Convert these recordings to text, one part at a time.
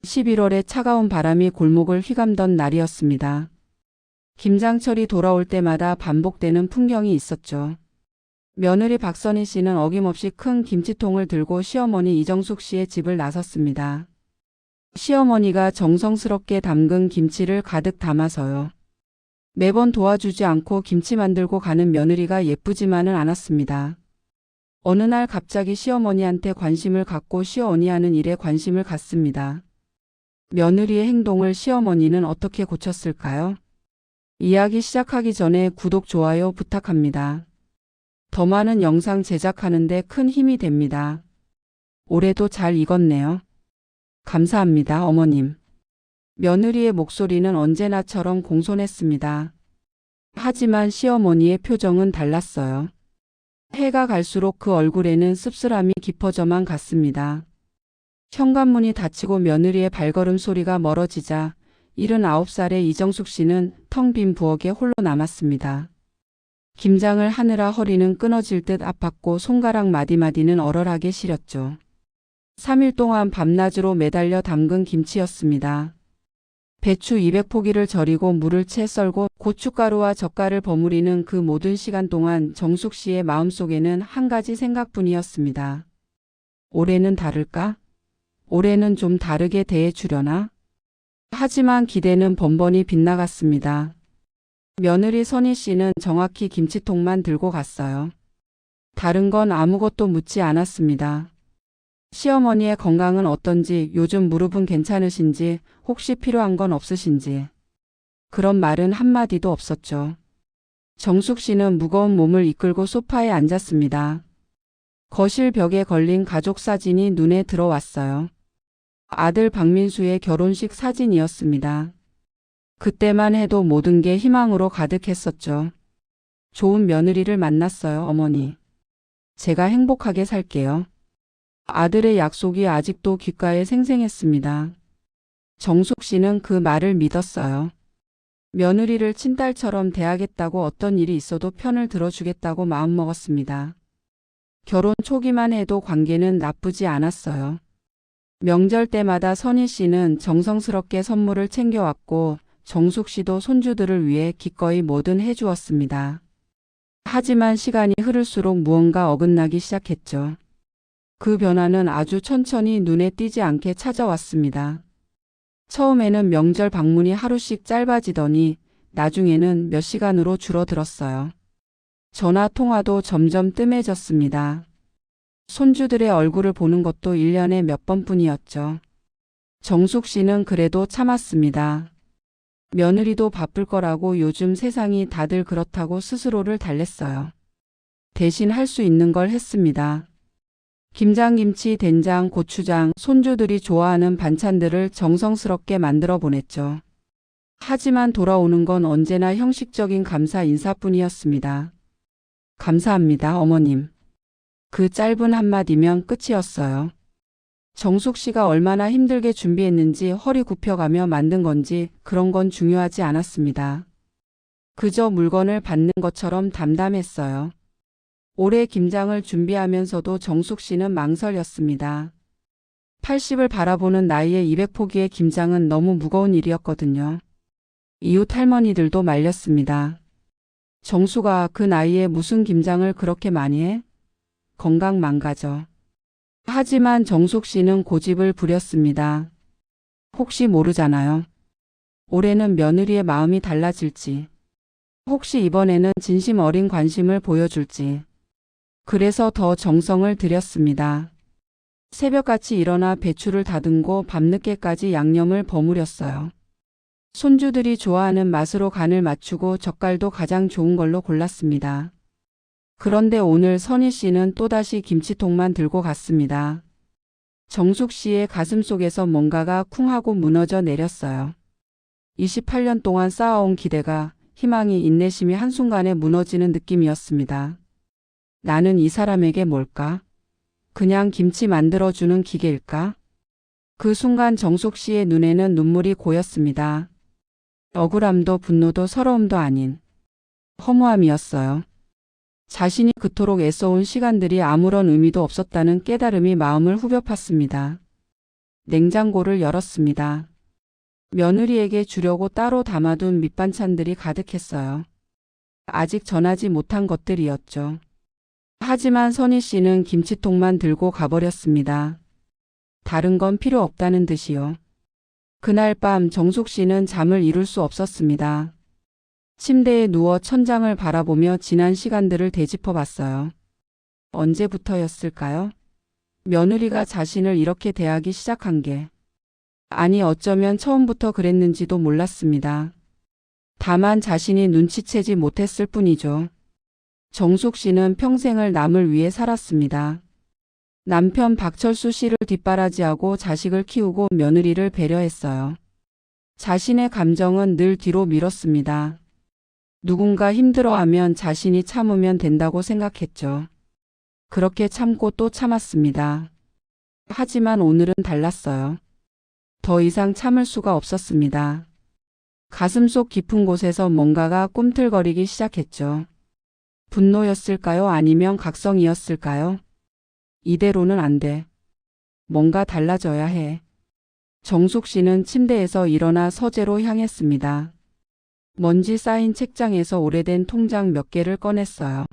11월의 차가운 바람이 골목을 휘감던 날이었습니다. 김장철이 돌아올 때마다 반복되는 풍경이 있었죠. 며느리 박선희 씨는 어김없이 큰 김치통을 들고 시어머니 이정숙 씨의 집을 나섰습니다. 시어머니가 정성스럽게 담근 김치를 가득 담아서요. 매번 도와주지 않고 김치 만들고 가는 며느리가 예쁘지만은 않았습니다. 어느 날 갑자기 시어머니한테 관심을 갖고 시어머니 하는 일에 관심을 갖습니다. 며느리의 행동을 시어머니는 어떻게 고쳤을까요? 이야기 시작하기 전에 구독, 좋아요 부탁합니다. 더 많은 영상 제작하는데 큰 힘이 됩니다. 올해도 잘 익었네요. 감사합니다, 어머님. 며느리의 목소리는 언제나처럼 공손했습니다. 하지만 시어머니의 표정은 달랐어요. 해가 갈수록 그 얼굴에는 씁쓸함이 깊어져만 갔습니다. 현관문이 닫히고 며느리의 발걸음 소리가 멀어지자 79살의 이정숙 씨는 텅 빈 부엌에 홀로 남았습니다. 김장을 하느라 허리는 끊어질 듯 아팠고 손가락 마디마디는 얼얼하게 시렸죠. 3일 동안 밤낮으로 매달려 담근 김치였습니다. 배추 200포기를 절이고 물을 채 썰고 고춧가루와 젓갈을 버무리는 그 모든 시간 동안 정숙 씨의 마음속에는 한 가지 생각뿐이었습니다. 올해는 다를까? 올해는 좀 다르게 대해주려나? 하지만 기대는 번번이 빗나갔습니다. 며느리 선희 씨는 정확히 김치통만 들고 갔어요. 다른 건 아무것도 묻지 않았습니다. 시어머니의 건강은 어떤지, 요즘 무릎은 괜찮으신지, 혹시 필요한 건 없으신지. 그런 말은 한마디도 없었죠. 정숙 씨는 무거운 몸을 이끌고 소파에 앉았습니다. 거실 벽에 걸린 가족 사진이 눈에 들어왔어요. 아들 박민수의 결혼식 사진이었습니다. 그때만 해도 모든 게 희망으로 가득했었죠. 좋은 며느리를 만났어요, 어머니. 제가 행복하게 살게요. 아들의 약속이 아직도 귓가에 생생했습니다. 정숙 씨는 그 말을 믿었어요. 며느리를 친딸처럼 대하겠다고, 어떤 일이 있어도 편을 들어주겠다고 마음먹었습니다. 결혼 초기만 해도 관계는 나쁘지 않았어요. 명절 때마다 선희 씨는 정성스럽게 선물을 챙겨왔고 정숙 씨도 손주들을 위해 기꺼이 뭐든 해주었습니다. 하지만 시간이 흐를수록 무언가 어긋나기 시작했죠. 그 변화는 아주 천천히 눈에 띄지 않게 찾아왔습니다. 처음에는 명절 방문이 하루씩 짧아지더니 나중에는 몇 시간으로 줄어들었어요. 전화 통화도 점점 뜸해졌습니다. 손주들의 얼굴을 보는 것도 1년에 몇 번뿐이었죠. 정숙 씨는 그래도 참았습니다. 며느리도 바쁠 거라고, 요즘 세상이 다들 그렇다고 스스로를 달랬어요. 대신 할 수 있는 걸 했습니다. 김장김치, 된장, 고추장, 손주들이 좋아하는 반찬들을 정성스럽게 만들어 보냈죠. 하지만 돌아오는 건 언제나 형식적인 감사 인사뿐이었습니다. 감사합니다, 어머님. 그 짧은 한마디면 끝이었어요. 정숙 씨가 얼마나 힘들게 준비했는지, 허리 굽혀가며 만든 건지 그런 건 중요하지 않았습니다. 그저 물건을 받는 것처럼 담담했어요. 올해 김장을 준비하면서도 정숙 씨는 망설였습니다. 80을 바라보는 나이에 200포기의 김장은 너무 무거운 일이었거든요. 이웃 할머니들도 말렸습니다. 정수가 그 나이에 무슨 김장을 그렇게 많이 해? 건강 망가져. 하지만 정숙 씨는 고집을 부렸습니다. 혹시 모르잖아요. 올해는 며느리의 마음이 달라질지. 혹시 이번에는 진심 어린 관심을 보여줄지. 그래서 더 정성을 들였습니다. 새벽같이 일어나 배추를 다듬고 밤늦게까지 양념을 버무렸어요. 손주들이 좋아하는 맛으로 간을 맞추고 젓갈도 가장 좋은 걸로 골랐습니다. 그런데 오늘 선희 씨는 또다시 김치통만 들고 갔습니다. 정숙 씨의 가슴 속에서 뭔가가 쿵 하고 무너져 내렸어요. 28년 동안 쌓아온 기대가, 희망이, 인내심이 한순간에 무너지는 느낌이었습니다. 나는 이 사람에게 뭘까? 그냥 김치 만들어주는 기계일까? 그 순간 정숙 씨의 눈에는 눈물이 고였습니다. 억울함도 분노도 서러움도 아닌 허무함이었어요. 자신이 그토록 애써온 시간들이 아무런 의미도 없었다는 깨달음이 마음을 후벼 팠습니다. 냉장고를 열었습니다. 며느리에게 주려고 따로 담아둔 밑반찬들이 가득했어요. 아직 전하지 못한 것들이었죠. 하지만 선희 씨는 김치통만 들고 가버렸습니다. 다른 건 필요 없다는 듯이요. 그날 밤 정숙 씨는 잠을 이룰 수 없었습니다. 침대에 누워 천장을 바라보며 지난 시간들을 되짚어 봤어요. 언제부터였을까요? 며느리가 자신을 이렇게 대하기 시작한 게. 아니 어쩌면 처음부터 그랬는지도 몰랐습니다. 다만 자신이 눈치채지 못했을 뿐이죠. 정숙 씨는 평생을 남을 위해 살았습니다. 남편 박철수 씨를 뒷바라지하고 자식을 키우고 며느리를 배려했어요. 자신의 감정은 늘 뒤로 미뤘습니다. 누군가 힘들어하면 자신이 참으면 된다고 생각했죠. 그렇게 참고 또 참았습니다. 하지만 오늘은 달랐어요. 더 이상 참을 수가 없었습니다. 가슴속 깊은 곳에서 뭔가가 꿈틀거리기 시작했죠. 분노였을까요? 아니면 각성이었을까요? 이대로는 안 돼. 뭔가 달라져야 해. 정숙 씨는 침대에서 일어나 서재로 향했습니다. 먼지 쌓인 책장에서 오래된 통장 몇 개를 꺼냈어요.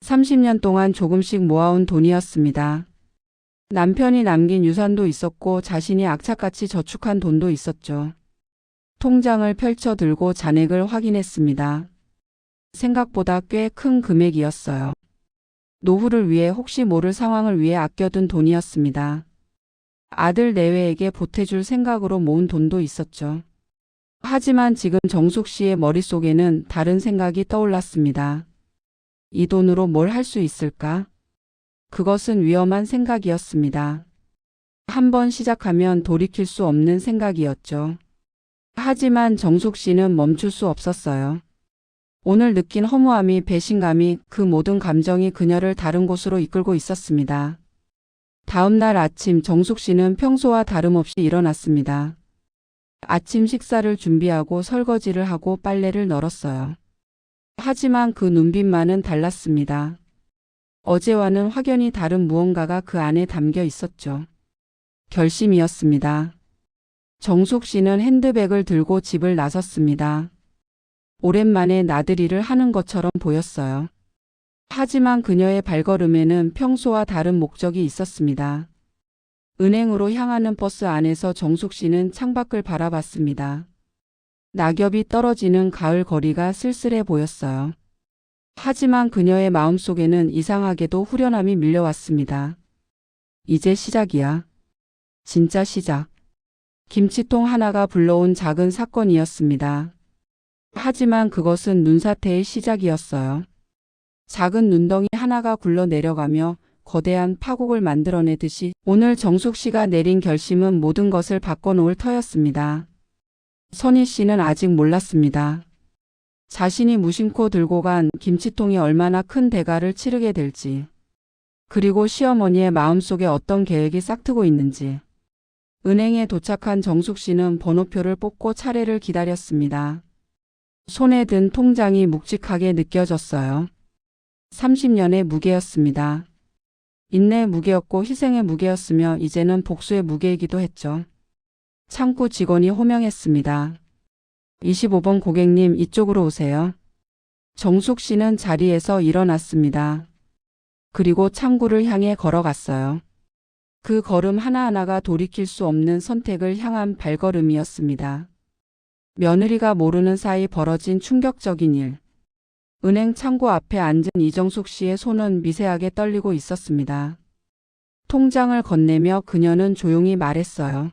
30년 동안 조금씩 모아온 돈이었습니다. 남편이 남긴 유산도 있었고 자신이 악착같이 저축한 돈도 있었죠. 통장을 펼쳐 들고 잔액을 확인했습니다. 생각보다 꽤 큰 금액이었어요. 노후를 위해 혹시 모를 상황을 위해 아껴둔 돈이었습니다. 아들 내외에게 보태줄 생각으로 모은 돈도 있었죠. 하지만 지금 정숙 씨의 머릿속에는 다른 생각이 떠올랐습니다. 이 돈으로 뭘 할 수 있을까? 그것은 위험한 생각이었습니다. 한번 시작하면 돌이킬 수 없는 생각이었죠. 하지만 정숙 씨는 멈출 수 없었어요. 오늘 느낀 허무함이 배신감이 그 모든 감정이 그녀를 다른 곳으로 이끌고 있었습니다. 다음 날 아침 정숙 씨는 평소와 다름없이 일어났습니다. 아침 식사를 준비하고 설거지를 하고 빨래를 널었어요. 하지만 그 눈빛만은 달랐습니다. 어제와는 확연히 다른 무언가가 그 안에 담겨 있었죠. 결심이었습니다. 정숙 씨는 핸드백을 들고 집을 나섰습니다. 오랜만에 나들이를 하는 것처럼 보였어요. 하지만 그녀의 발걸음에는 평소와 다른 목적이 있었습니다. 은행으로 향하는 버스 안에서 정숙 씨는 창밖을 바라봤습니다. 낙엽이 떨어지는 가을 거리가 쓸쓸해 보였어요. 하지만 그녀의 마음속에는 이상하게도 후련함이 밀려왔습니다. 이제 시작이야. 진짜 시작. 김치통 하나가 불러온 작은 사건이었습니다. 하지만 그것은 눈사태의 시작이었어요. 작은 눈덩이 하나가 굴러 내려가며 거대한 파국을 만들어내듯이 오늘 정숙 씨가 내린 결심은 모든 것을 바꿔놓을 터였습니다. 선희 씨는 아직 몰랐습니다. 자신이 무심코 들고 간 김치통이 얼마나 큰 대가를 치르게 될지, 그리고 시어머니의 마음속에 어떤 계획이 싹트고 있는지. 은행에 도착한 정숙 씨는 번호표를 뽑고 차례를 기다렸습니다. 손에 든 통장이 묵직하게 느껴졌어요. 30년의 무게였습니다. 인내의 무게였고 희생의 무게였으며 이제는 복수의 무게이기도 했죠. 창구 직원이 호명했습니다. 25번 고객님 이쪽으로 오세요. 정숙 씨는 자리에서 일어났습니다. 그리고 창구를 향해 걸어갔어요. 그 걸음 하나하나가 돌이킬 수 없는 선택을 향한 발걸음이었습니다. 며느리가 모르는 사이 벌어진 충격적인 일. 은행 창구 앞에 앉은 이정숙 씨의 손은 미세하게 떨리고 있었습니다. 통장을 건네며 그녀는 조용히 말했어요.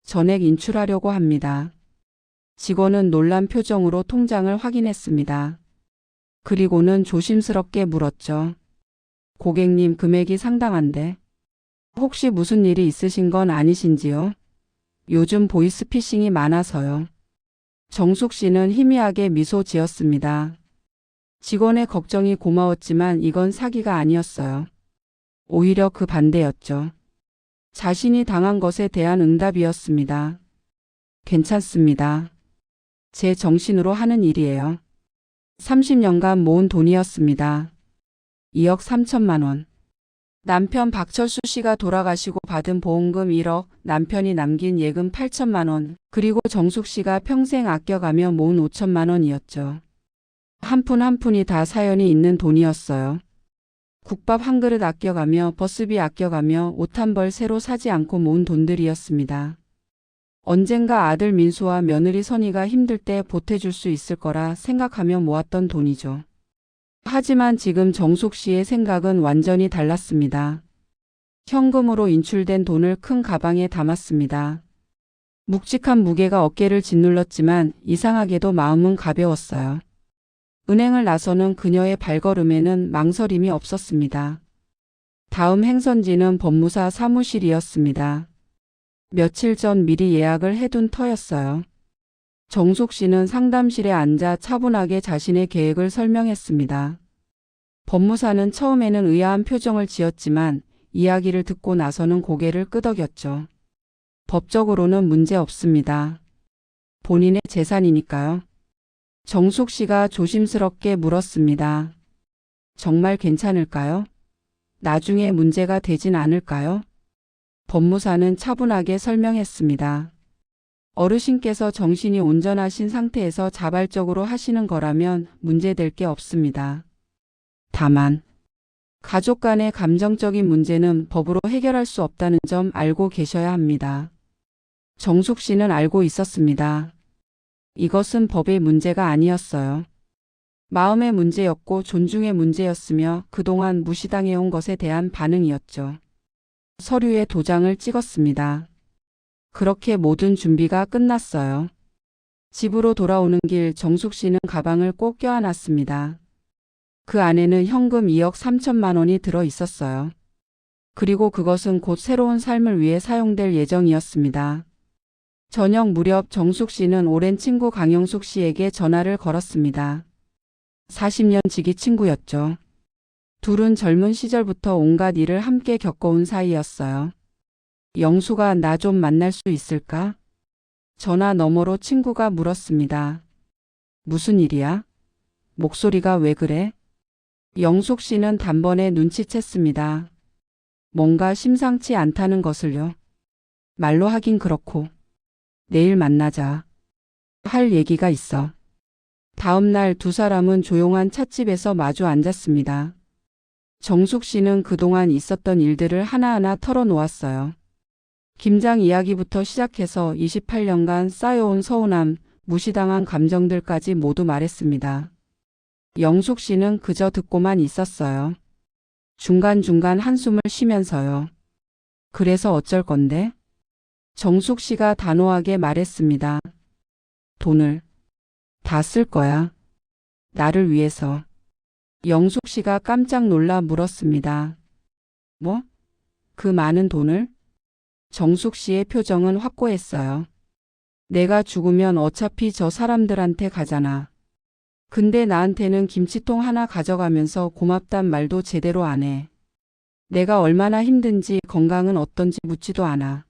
전액 인출하려고 합니다. 직원은 놀란 표정으로 통장을 확인했습니다. 그리고는 조심스럽게 물었죠. 고객님 금액이 상당한데 혹시 무슨 일이 있으신 건 아니신지요? 요즘 보이스피싱이 많아서요. 정숙 씨는 희미하게 미소 지었습니다. 직원의 걱정이 고마웠지만 이건 사기가 아니었어요. 오히려 그 반대였죠. 자신이 당한 것에 대한 응답이었습니다. 괜찮습니다. 제 정신으로 하는 일이에요. 30년간 모은 돈이었습니다. 2억 3천만 원. 남편 박철수 씨가 돌아가시고 받은 보험금 1억, 남편이 남긴 예금 8천만 원, 그리고 정숙 씨가 평생 아껴가며 모은 5천만 원이었죠. 한 푼 한 푼이 다 사연이 있는 돈이었어요. 국밥 한 그릇 아껴가며 버스비 아껴가며 옷 한 벌 새로 사지 않고 모은 돈들이었습니다. 언젠가 아들 민수와 며느리 선희가 힘들 때 보태줄 수 있을 거라 생각하며 모았던 돈이죠. 하지만 지금 정숙 씨의 생각은 완전히 달랐습니다. 현금으로 인출된 돈을 큰 가방에 담았습니다. 묵직한 무게가 어깨를 짓눌렀지만 이상하게도 마음은 가벼웠어요. 은행을 나서는 그녀의 발걸음에는 망설임이 없었습니다. 다음 행선지는 법무사 사무실이었습니다. 며칠 전 미리 예약을 해둔 터였어요. 정숙 씨는 상담실에 앉아 차분하게 자신의 계획을 설명했습니다. 법무사는 처음에는 의아한 표정을 지었지만 이야기를 듣고 나서는 고개를 끄덕였죠. 법적으로는 문제 없습니다. 본인의 재산이니까요. 정숙 씨가 조심스럽게 물었습니다. 정말 괜찮을까요? 나중에 문제가 되진 않을까요? 법무사는 차분하게 설명했습니다. 어르신께서 정신이 온전하신 상태에서 자발적으로 하시는 거라면 문제될 게 없습니다. 다만 가족 간의 감정적인 문제는 법으로 해결할 수 없다는 점 알고 계셔야 합니다. 정숙 씨는 알고 있었습니다. 이것은 법의 문제가 아니었어요. 마음의 문제였고 존중의 문제였으며 그동안 무시당해온 것에 대한 반응이었죠. 서류에 도장을 찍었습니다. 그렇게 모든 준비가 끝났어요. 집으로 돌아오는 길 정숙 씨는 가방을 꼭 껴안았습니다. 그 안에는 현금 2억 3천만 원이 들어 있었어요. 그리고 그것은 곧 새로운 삶을 위해 사용될 예정이었습니다. 저녁 무렵 정숙 씨는 오랜 친구 강영숙 씨에게 전화를 걸었습니다. 40년 지기 친구였죠. 둘은 젊은 시절부터 온갖 일을 함께 겪어온 사이였어요. 영수가 나 좀 만날 수 있을까? 전화 너머로 친구가 물었습니다. 무슨 일이야? 목소리가 왜 그래? 영숙 씨는 단번에 눈치챘습니다. 뭔가 심상치 않다는 것을요. 말로 하긴 그렇고. 내일 만나자. 할 얘기가 있어. 다음 날 두 사람은 조용한 찻집에서 마주 앉았습니다. 정숙 씨는 그동안 있었던 일들을 하나하나 털어놓았어요. 김장 이야기부터 시작해서 28년간 쌓여온 서운함, 무시당한 감정들까지 모두 말했습니다. 영숙 씨는 그저 듣고만 있었어요. 중간중간 한숨을 쉬면서요. 그래서 어쩔 건데? 정숙 씨가 단호하게 말했습니다. 돈을 다 쓸 거야. 나를 위해서. 영숙 씨가 깜짝 놀라 물었습니다. 뭐? 그 많은 돈을? 정숙 씨의 표정은 확고했어요. 내가 죽으면 어차피 저 사람들한테 가잖아. 근데 나한테는 김치통 하나 가져가면서 고맙단 말도 제대로 안 해. 내가 얼마나 힘든지 건강은 어떤지 묻지도 않아.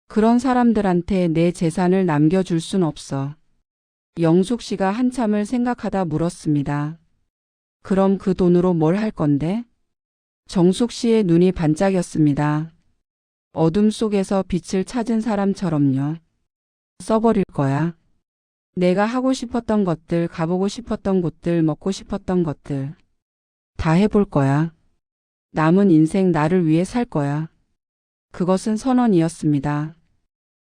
그런 사람들한테 내 재산을 남겨줄 순 없어. 영숙 씨가 한참을 생각하다 물었습니다. 그럼 그 돈으로 뭘 할 건데? 정숙 씨의 눈이 반짝였습니다. 어둠 속에서 빛을 찾은 사람처럼요. 써버릴 거야. 내가 하고 싶었던 것들, 가보고 싶었던 곳들, 먹고 싶었던 것들. 다 해볼 거야. 남은 인생 나를 위해 살 거야. 그것은 선언이었습니다.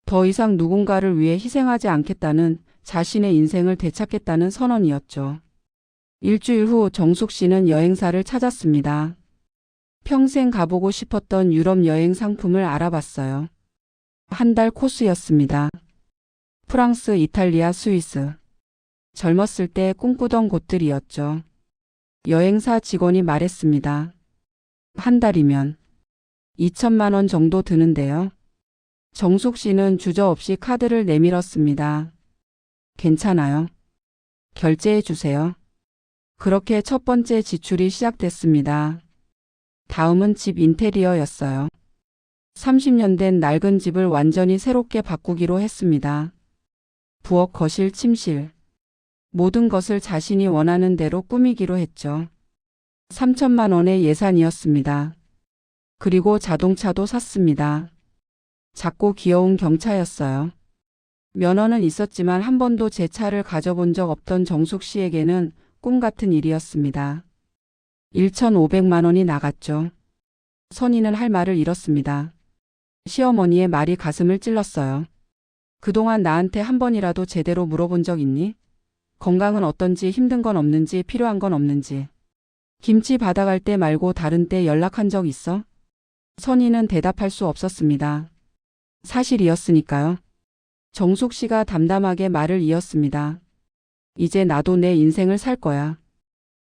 더 이상 누군가를 위해 희생하지 않겠다는, 자신의 인생을 되찾겠다는 선언이었죠. 일주일 후 정숙 씨는 여행사를 찾았습니다. 평생 가보고 싶었던 유럽 여행 상품을 알아봤어요. 한 달 코스였습니다. 프랑스, 이탈리아, 스위스. 젊었을 때 꿈꾸던 곳들이었죠. 여행사 직원이 말했습니다. 한 달이면 2천만 원 정도 드는데요. 정숙 씨는 주저없이 카드를 내밀었습니다. 괜찮아요. 결제해 주세요. 그렇게 첫 번째 지출이 시작됐습니다. 다음은 집 인테리어였어요. 30년 된 낡은 집을 완전히 새롭게 바꾸기로 했습니다. 부엌, 거실, 침실. 모든 것을 자신이 원하는 대로 꾸미기로 했죠. 3천만 원의 예산이었습니다. 그리고 자동차도 샀습니다. 작고 귀여운 경차였어요. 면허는 있었지만 한 번도 제 차를 가져본 적 없던 정숙 씨에게는 꿈 같은 일이었습니다. 1,500만 원이 나갔죠. 선희는 할 말을 잃었습니다. 시어머니의 말이 가슴을 찔렀어요. 그동안 나한테 한 번이라도 제대로 물어본 적 있니? 건강은 어떤지, 힘든 건 없는지, 필요한 건 없는지. 김치 받아갈 때 말고 다른 때 연락한 적 있어? 선희는 대답할 수 없었습니다. 사실이었으니까요. 정숙 씨가 담담하게 말을 이었습니다. 이제 나도 내 인생을 살 거야.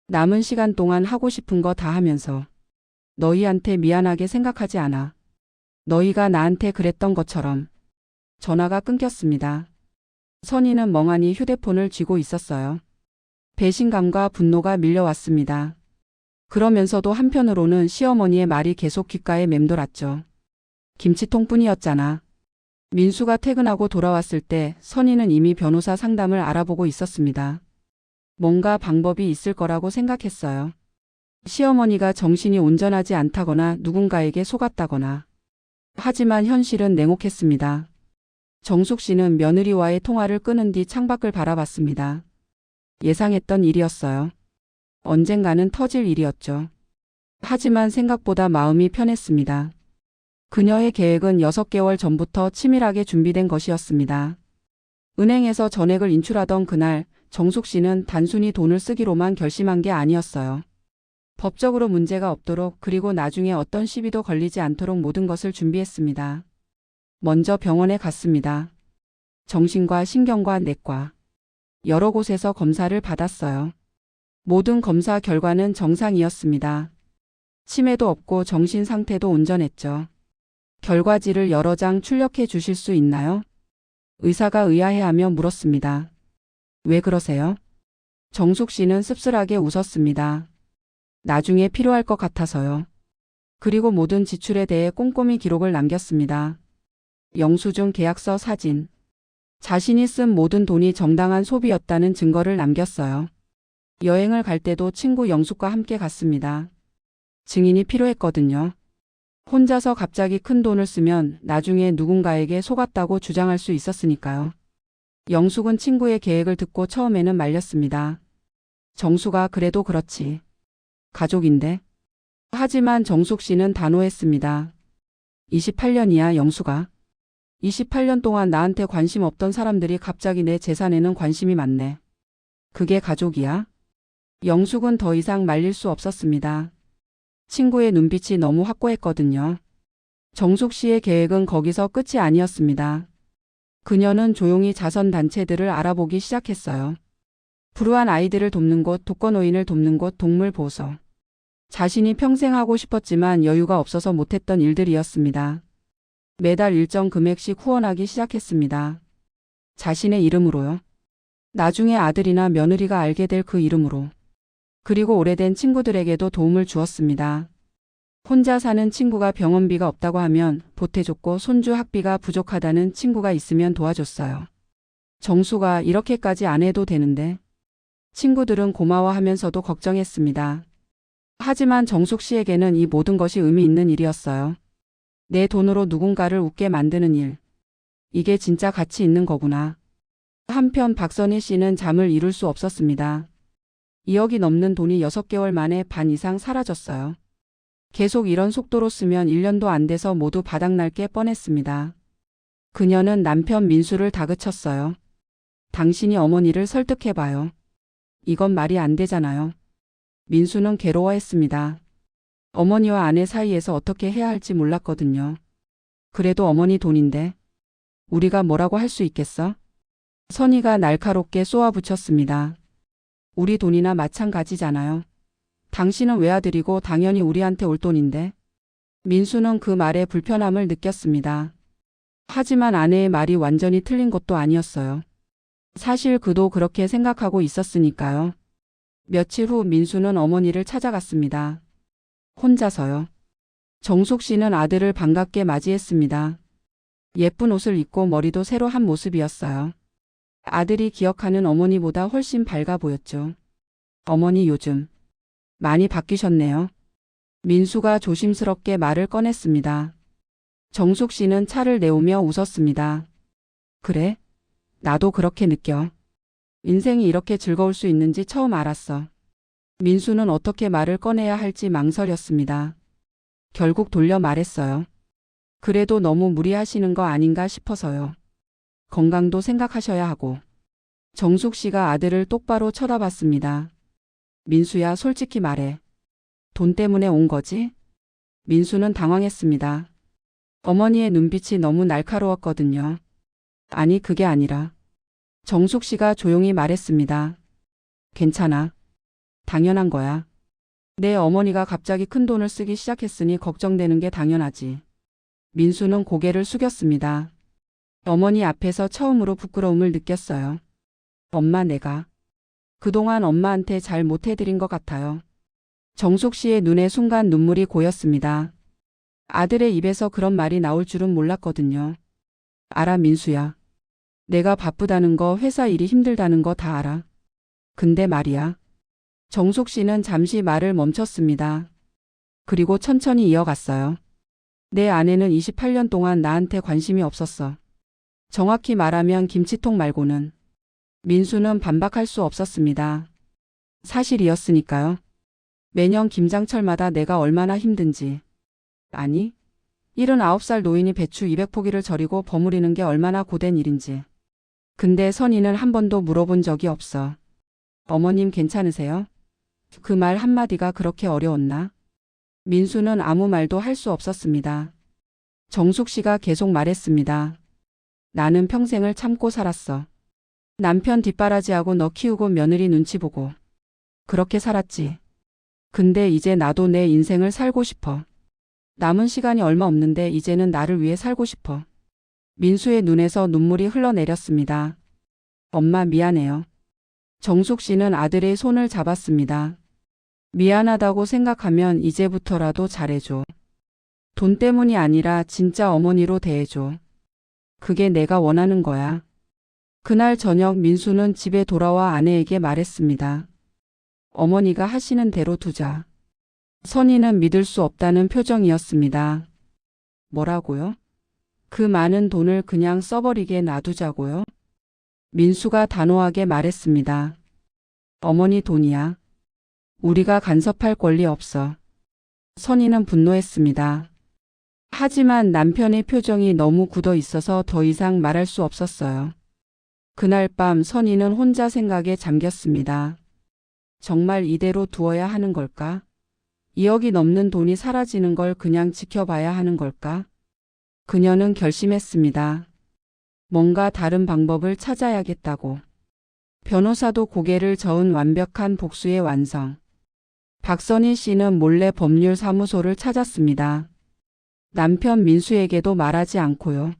남은 시간 동안 하고 싶은 거 다 하면서. 너희한테 미안하게 생각하지 않아. 너희가 나한테 그랬던 것처럼. 전화가 끊겼습니다. 선희는 멍하니 휴대폰을 쥐고 있었어요. 배신감과 분노가 밀려왔습니다. 그러면서도 한편으로는 시어머니의 말이 계속 귓가에 맴돌았죠. 김치통뿐이었잖아. 민수가 퇴근하고 돌아왔을 때 선희는 이미 변호사 상담을 알아보고 있었습니다. 뭔가 방법이 있을 거라고 생각했어요. 시어머니가 정신이 온전하지 않다거나 누군가에게 속았다거나. 하지만 현실은 냉혹했습니다. 정숙 씨는 며느리와의 통화를 끊은 뒤 창밖을 바라봤습니다. 예상했던 일이었어요. 언젠가는 터질 일이었죠. 하지만 생각보다 마음이 편했습니다. 그녀의 계획은 6개월 전부터 치밀하게 준비된 것이었습니다. 은행에서 전액을 인출하던 그날 정숙 씨는 단순히 돈을 쓰기로만 결심한 게 아니었어요. 법적으로 문제가 없도록, 그리고 나중에 어떤 시비도 걸리지 않도록 모든 것을 준비했습니다. 먼저 병원에 갔습니다. 정신과 신경과 내과. 여러 곳에서 검사를 받았어요. 모든 검사 결과는 정상이었습니다. 치매도 없고 정신 상태도 온전했죠. 결과지를 여러 장 출력해 주실 수 있나요? 의사가 의아해하며 물었습니다. 왜 그러세요? 정숙 씨는 씁쓸하게 웃었습니다. 나중에 필요할 것 같아서요. 그리고 모든 지출에 대해 꼼꼼히 기록을 남겼습니다. 영수증, 계약서, 사진. 자신이 쓴 모든 돈이 정당한 소비였다는 증거를 남겼어요. 여행을 갈 때도 친구 영숙과 함께 갔습니다. 증인이 필요했거든요. 혼자서 갑자기 큰 돈을 쓰면 나중에 누군가에게 속았다고 주장할 수 있었으니까요. 영숙은 친구의 계획을 듣고 처음에는 말렸습니다. 정수가 그래도 그렇지. 가족인데. 하지만 정숙 씨는 단호했습니다. 28년이야, 영수가. 28년 동안 나한테 관심 없던 사람들이 갑자기 내 재산에는 관심이 많네. 그게 가족이야? 영숙은 더 이상 말릴 수 없었습니다. 친구의 눈빛이 너무 확고했거든요. 정숙 씨의 계획은 거기서 끝이 아니었습니다. 그녀는 조용히 자선단체들을 알아보기 시작했어요. 불우한 아이들을 돕는 곳, 독거노인을 돕는 곳, 동물보호소. 자신이 평생 하고 싶었지만 여유가 없어서 못했던 일들이었습니다. 매달 일정 금액씩 후원하기 시작했습니다. 자신의 이름으로요. 나중에 아들이나 며느리가 알게 될 그 이름으로. 그리고 오래된 친구들에게도 도움을 주었습니다. 혼자 사는 친구가 병원비가 없다고 하면 보태줬고, 손주 학비가 부족하다는 친구가 있으면 도와줬어요. 정수가 이렇게까지 안 해도 되는데. 친구들은 고마워하면서도 걱정했습니다. 하지만 정숙 씨에게는 이 모든 것이 의미 있는 일이었어요. 내 돈으로 누군가를 웃게 만드는 일. 이게 진짜 가치 있는 거구나. 한편 박선희 씨는 잠을 이룰 수 없었습니다. 2억이 넘는 돈이 6개월 만에 반 이상 사라졌어요. 계속 이런 속도로 쓰면 1년도 안 돼서 모두 바닥날 게 뻔했습니다. 그녀는 남편 민수를 다그쳤어요. 당신이 어머니를 설득해봐요. 이건 말이 안 되잖아요. 민수는 괴로워했습니다. 어머니와 아내 사이에서 어떻게 해야 할지 몰랐거든요. 그래도 어머니 돈인데 우리가 뭐라고 할 수 있겠어? 선희가 날카롭게 쏘아붙였습니다. 우리 돈이나 마찬가지잖아요. 당신은 외아들이고 당연히 우리한테 올 돈인데. 민수는 그 말에 불편함을 느꼈습니다. 하지만 아내의 말이 완전히 틀린 것도 아니었어요. 사실 그도 그렇게 생각하고 있었으니까요. 며칠 후 민수는 어머니를 찾아갔습니다. 혼자서요. 정숙 씨는 아들을 반갑게 맞이했습니다. 예쁜 옷을 입고 머리도 새로 한 모습이었어요. 아들이 기억하는 어머니보다 훨씬 밝아 보였죠. 어머니 요즘 많이 바뀌셨네요. 민수가 조심스럽게 말을 꺼냈습니다. 정숙 씨는 차를 내오며 웃었습니다. 그래? 나도 그렇게 느껴. 인생이 이렇게 즐거울 수 있는지 처음 알았어. 민수는 어떻게 말을 꺼내야 할지 망설였습니다. 결국 돌려 말했어요. 그래도 너무 무리하시는 거 아닌가 싶어서요. 건강도 생각하셔야 하고. 정숙 씨가 아들을 똑바로 쳐다봤습니다. 민수야, 솔직히 말해. 돈 때문에 온 거지? 민수는 당황했습니다. 어머니의 눈빛이 너무 날카로웠거든요. 아니, 그게 아니라. 정숙 씨가 조용히 말했습니다. 괜찮아. 당연한 거야. 내 어머니가 갑자기 큰 돈을 쓰기 시작했으니 걱정되는 게 당연하지. 민수는 고개를 숙였습니다. 어머니 앞에서 처음으로 부끄러움을 느꼈어요. 엄마, 내가 그동안 엄마한테 잘 못해드린 것 같아요. 정숙 씨의 눈에 순간 눈물이 고였습니다. 아들의 입에서 그런 말이 나올 줄은 몰랐거든요. 알아, 민수야. 내가 바쁘다는 거, 회사 일이 힘들다는 거 다 알아. 근데 말이야. 정숙 씨는 잠시 말을 멈췄습니다. 그리고 천천히 이어갔어요. 내 아내는 28년 동안 나한테 관심이 없었어. 정확히 말하면 김치통 말고는. 민수는 반박할 수 없었습니다. 사실이었으니까요. 매년 김장철마다 내가 얼마나 힘든지. 아니, 79살 노인이 배추 200포기를 절이고 버무리는 게 얼마나 고된 일인지. 근데 선희는 한 번도 물어본 적이 없어. 어머님 괜찮으세요? 그 말 한마디가 그렇게 어려웠나? 민수는 아무 말도 할 수 없었습니다. 정숙 씨가 계속 말했습니다. 나는 평생을 참고 살았어. 남편 뒷바라지하고 너 키우고 며느리 눈치 보고. 그렇게 살았지. 근데 이제 나도 내 인생을 살고 싶어. 남은 시간이 얼마 없는데 이제는 나를 위해 살고 싶어. 민수의 눈에서 눈물이 흘러내렸습니다. 엄마, 미안해요. 정숙 씨는 아들의 손을 잡았습니다. 미안하다고 생각하면 이제부터라도 잘해줘. 돈 때문이 아니라 진짜 어머니로 대해줘. 그게 내가 원하는 거야. 그날 저녁 민수는 집에 돌아와 아내에게 말했습니다. 어머니가 하시는 대로 두자. 선희는 믿을 수 없다는 표정이었습니다. 뭐라고요? 그 많은 돈을 그냥 써버리게 놔두자고요? 민수가 단호하게 말했습니다. 어머니 돈이야. 우리가 간섭할 권리 없어. 선희는 분노했습니다. 하지만 남편의 표정이 너무 굳어 있어서 더 이상 말할 수 없었어요. 그날 밤 선희는 혼자 생각에 잠겼습니다. 정말 이대로 두어야 하는 걸까? 2억이 넘는 돈이 사라지는 걸 그냥 지켜봐야 하는 걸까? 그녀는 결심했습니다. 뭔가 다른 방법을 찾아야겠다고. 변호사도 고개를 저은 완벽한 복수의 완성. 박선희 씨는 몰래 법률사무소를 찾았습니다. 남편 민수에게도 말하지 않고요.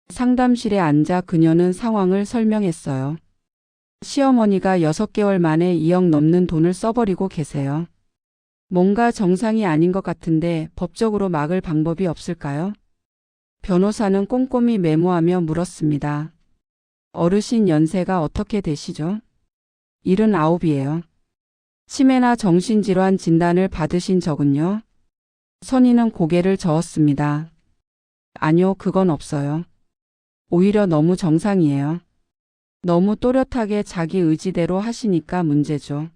상담실에 앉아 그녀는 상황을 설명했어요. 시어머니가 6개월 만에 2억 넘는 돈을 써버리고 계세요. 뭔가 정상이 아닌 것 같은데 법적으로 막을 방법이 없을까요? 변호사는 꼼꼼히 메모하며 물었습니다. 어르신 연세가 어떻게 되시죠? 79이에요. 치매나 정신질환 진단을 받으신 적은요? 선희는 고개를 저었습니다. 아니요, 그건 없어요. 오히려 너무 정상이에요. 너무 또렷하게 자기 의지대로 하시니까 문제죠.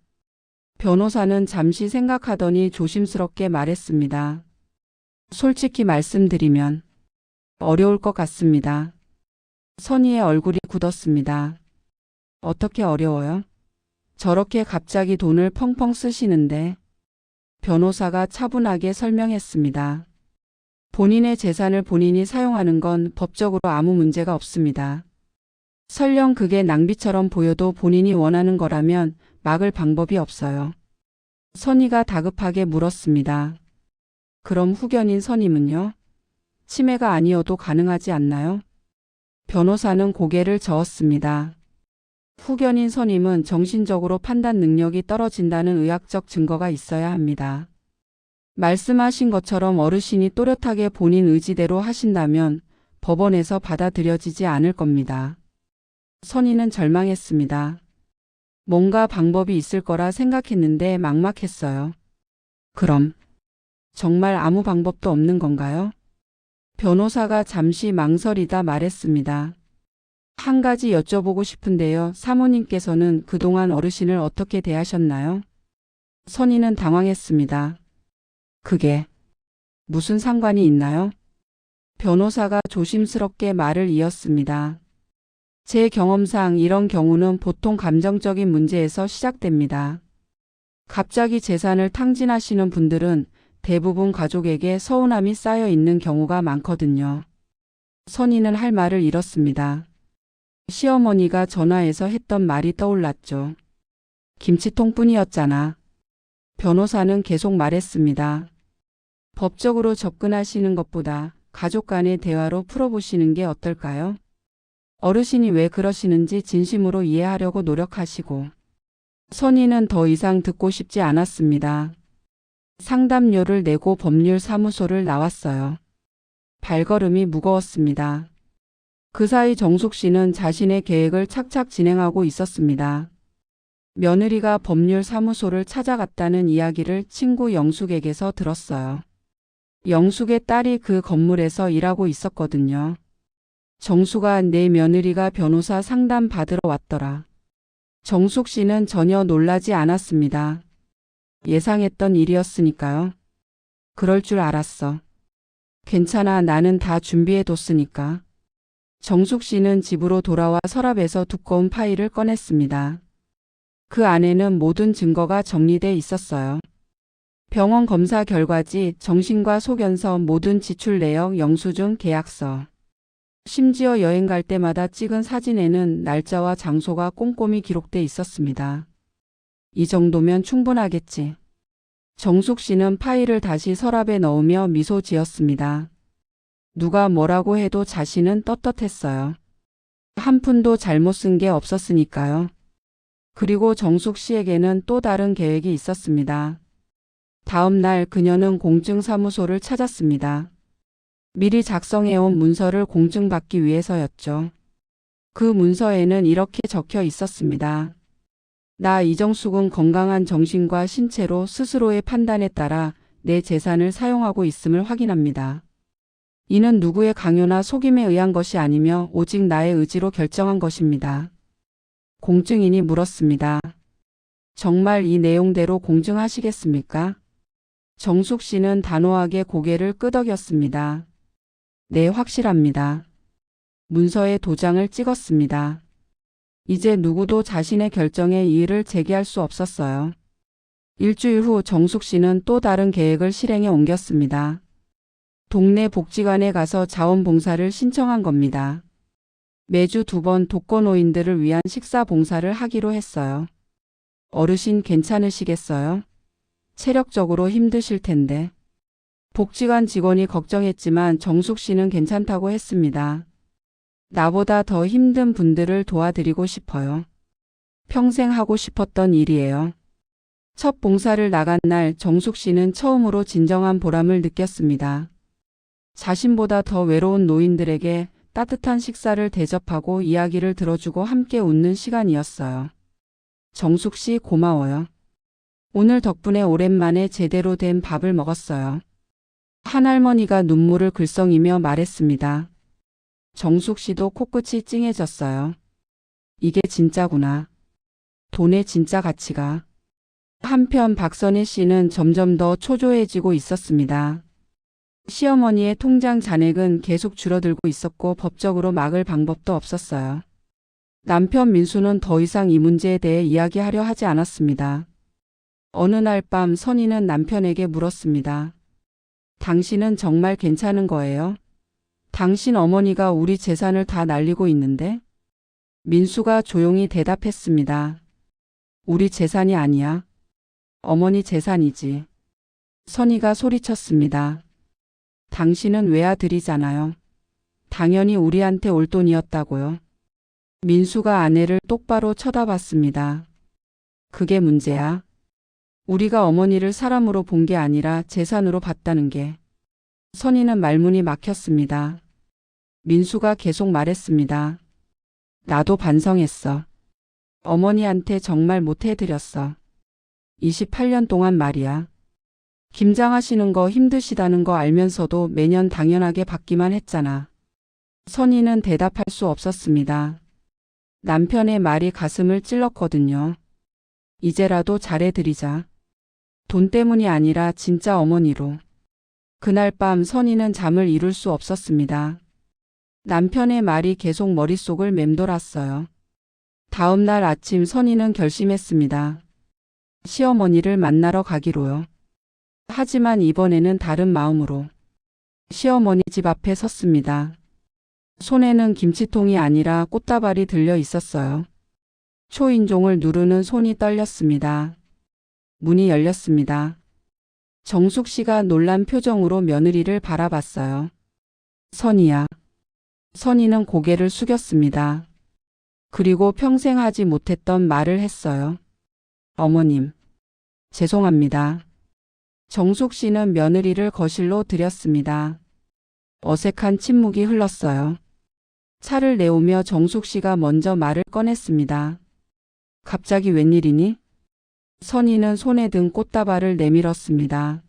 변호사는 잠시 생각하더니 조심스럽게 말했습니다. 솔직히 말씀드리면 어려울 것 같습니다. 선희의 얼굴이 굳었습니다. 어떻게 어려워요? 저렇게 갑자기 돈을 펑펑 쓰시는데. 변호사가 차분하게 설명했습니다. 본인의 재산을 본인이 사용하는 건 법적으로 아무 문제가 없습니다. 설령 그게 낭비처럼 보여도 본인이 원하는 거라면 막을 방법이 없어요. 선희가 다급하게 물었습니다. 그럼 후견인 선임은요? 치매가 아니어도 가능하지 않나요? 변호사는 고개를 저었습니다. 후견인 선임은 정신적으로 판단 능력이 떨어진다는 의학적 증거가 있어야 합니다. 말씀하신 것처럼 어르신이 또렷하게 본인 의지대로 하신다면 법원에서 받아들여지지 않을 겁니다. 선희는 절망했습니다. 뭔가 방법이 있을 거라 생각했는데 막막했어요. 그럼 정말 아무 방법도 없는 건가요? 변호사가 잠시 망설이다 말했습니다. 한 가지 여쭤보고 싶은데요. 사모님께서는 그동안 어르신을 어떻게 대하셨나요? 선희는 당황했습니다. 그게 무슨 상관이 있나요? 변호사가 조심스럽게 말을 이었습니다. 제 경험상 이런 경우는 보통 감정적인 문제에서 시작됩니다. 갑자기 재산을 탕진하시는 분들은 대부분 가족에게 서운함이 쌓여 있는 경우가 많거든요. 선희는 할 말을 잃었습니다. 시어머니가 전화해서 했던 말이 떠올랐죠. 김치통뿐이었잖아. 변호사는 계속 말했습니다. 법적으로 접근하시는 것보다 가족 간의 대화로 풀어보시는 게 어떨까요? 어르신이 왜 그러시는지 진심으로 이해하려고 노력하시고. 선희는 더 이상 듣고 싶지 않았습니다. 상담료를 내고 법률사무소를 나왔어요. 발걸음이 무거웠습니다. 그 사이 정숙 씨는 자신의 계획을 착착 진행하고 있었습니다. 며느리가 법률사무소를 찾아갔다는 이야기를 친구 영숙에게서 들었어요. 영숙의 딸이 그 건물에서 일하고 있었거든요. 정수가 내 며느리가 변호사 상담 받으러 왔더라. 정숙 씨는 전혀 놀라지 않았습니다. 예상했던 일이었으니까요. 그럴 줄 알았어. 괜찮아, 나는 다 준비해뒀으니까. 정숙 씨는 집으로 돌아와 서랍에서 두꺼운 파일을 꺼냈습니다. 그 안에는 모든 증거가 정리돼 있었어요. 병원 검사 결과지, 정신과 소견서, 모든 지출 내역, 영수증, 계약서. 심지어 여행 갈 때마다 찍은 사진에는 날짜와 장소가 꼼꼼히 기록돼 있었습니다. 이 정도면 충분하겠지. 정숙 씨는 파일을 다시 서랍에 넣으며 미소 지었습니다. 누가 뭐라고 해도 자신은 떳떳했어요. 한 푼도 잘못 쓴 게 없었으니까요. 그리고 정숙 씨에게는 또 다른 계획이 있었습니다. 다음 날 그녀는 공증사무소를 찾았습니다. 미리 작성해온 문서를 공증받기 위해서였죠. 그 문서에는 이렇게 적혀 있었습니다. 나 이정숙은 건강한 정신과 신체로 스스로의 판단에 따라 내 재산을 사용하고 있음을 확인합니다. 이는 누구의 강요나 속임에 의한 것이 아니며 오직 나의 의지로 결정한 것입니다. 공증인이 물었습니다. 정말 이 내용대로 공증하시겠습니까? 정숙 씨는 단호하게 고개를 끄덕였습니다. 네, 확실합니다. 문서에 도장을 찍었습니다. 이제 누구도 자신의 결정에 이의를 제기할 수 없었어요. 일주일 후 정숙 씨는 또 다른 계획을 실행에 옮겼습니다. 동네 복지관에 가서 자원봉사를 신청한 겁니다. 매주 2번 독거노인들을 위한 식사 봉사를 하기로 했어요. 어르신 괜찮으시겠어요? 체력적으로 힘드실 텐데. 복지관 직원이 걱정했지만 정숙 씨는 괜찮다고 했습니다. 나보다 더 힘든 분들을 도와드리고 싶어요. 평생 하고 싶었던 일이에요. 첫 봉사를 나간 날 정숙 씨는 처음으로 진정한 보람을 느꼈습니다. 자신보다 더 외로운 노인들에게 따뜻한 식사를 대접하고 이야기를 들어주고 함께 웃는 시간이었어요. 정숙 씨 고마워요. 오늘 덕분에 오랜만에 제대로 된 밥을 먹었어요. 한할머니가 눈물을 글썽이며 말했습니다. 정숙 씨도 코끝이 찡해졌어요. 이게 진짜구나. 돈의 진짜 가치가. 한편 박선희 씨는 점점 더 초조해지고 있었습니다. 시어머니의 통장 잔액은 계속 줄어들고 있었고 법적으로 막을 방법도 없었어요. 남편 민수는 더 이상 이 문제에 대해 이야기하려 하지 않았습니다. 어느 날 밤 선희는 남편에게 물었습니다. 당신은 정말 괜찮은 거예요? 당신 어머니가 우리 재산을 다 날리고 있는데? 민수가 조용히 대답했습니다. 우리 재산이 아니야. 어머니 재산이지. 선희가 소리쳤습니다. 당신은 외아들이잖아요. 당연히 우리한테 올 돈이었다고요. 민수가 아내를 똑바로 쳐다봤습니다. 그게 문제야. 우리가 어머니를 사람으로 본 게 아니라 재산으로 봤다는 게. 선희는 말문이 막혔습니다. 민수가 계속 말했습니다. 나도 반성했어. 어머니한테 정말 못해드렸어. 28년 동안 말이야. 김장하시는 거 힘드시다는 거 알면서도 매년 당연하게 받기만 했잖아. 선희는 대답할 수 없었습니다. 남편의 말이 가슴을 찔렀거든요. 이제라도 잘해드리자. 돈 때문이 아니라 진짜 어머니로. 그날 밤 선희는 잠을 이룰 수 없었습니다. 남편의 말이 계속 머릿속을 맴돌았어요. 다음 날 아침 선희는 결심했습니다. 시어머니를 만나러 가기로요. 하지만 이번에는 다른 마음으로. 시어머니 집 앞에 섰습니다. 손에는 김치통이 아니라 꽃다발이 들려 있었어요. 초인종을 누르는 손이 떨렸습니다. 문이 열렸습니다. 정숙 씨가 놀란 표정으로 며느리를 바라봤어요. 선희야. 선희는 고개를 숙였습니다. 그리고 평생 하지 못했던 말을 했어요. 어머님, 죄송합니다. 정숙 씨는 며느리를 거실로 들였습니다. 어색한 침묵이 흘렀어요. 차를 내오며 정숙 씨가 먼저 말을 꺼냈습니다. 갑자기 웬일이니? 선희는 손에 든 꽃다발을 내밀었습니다.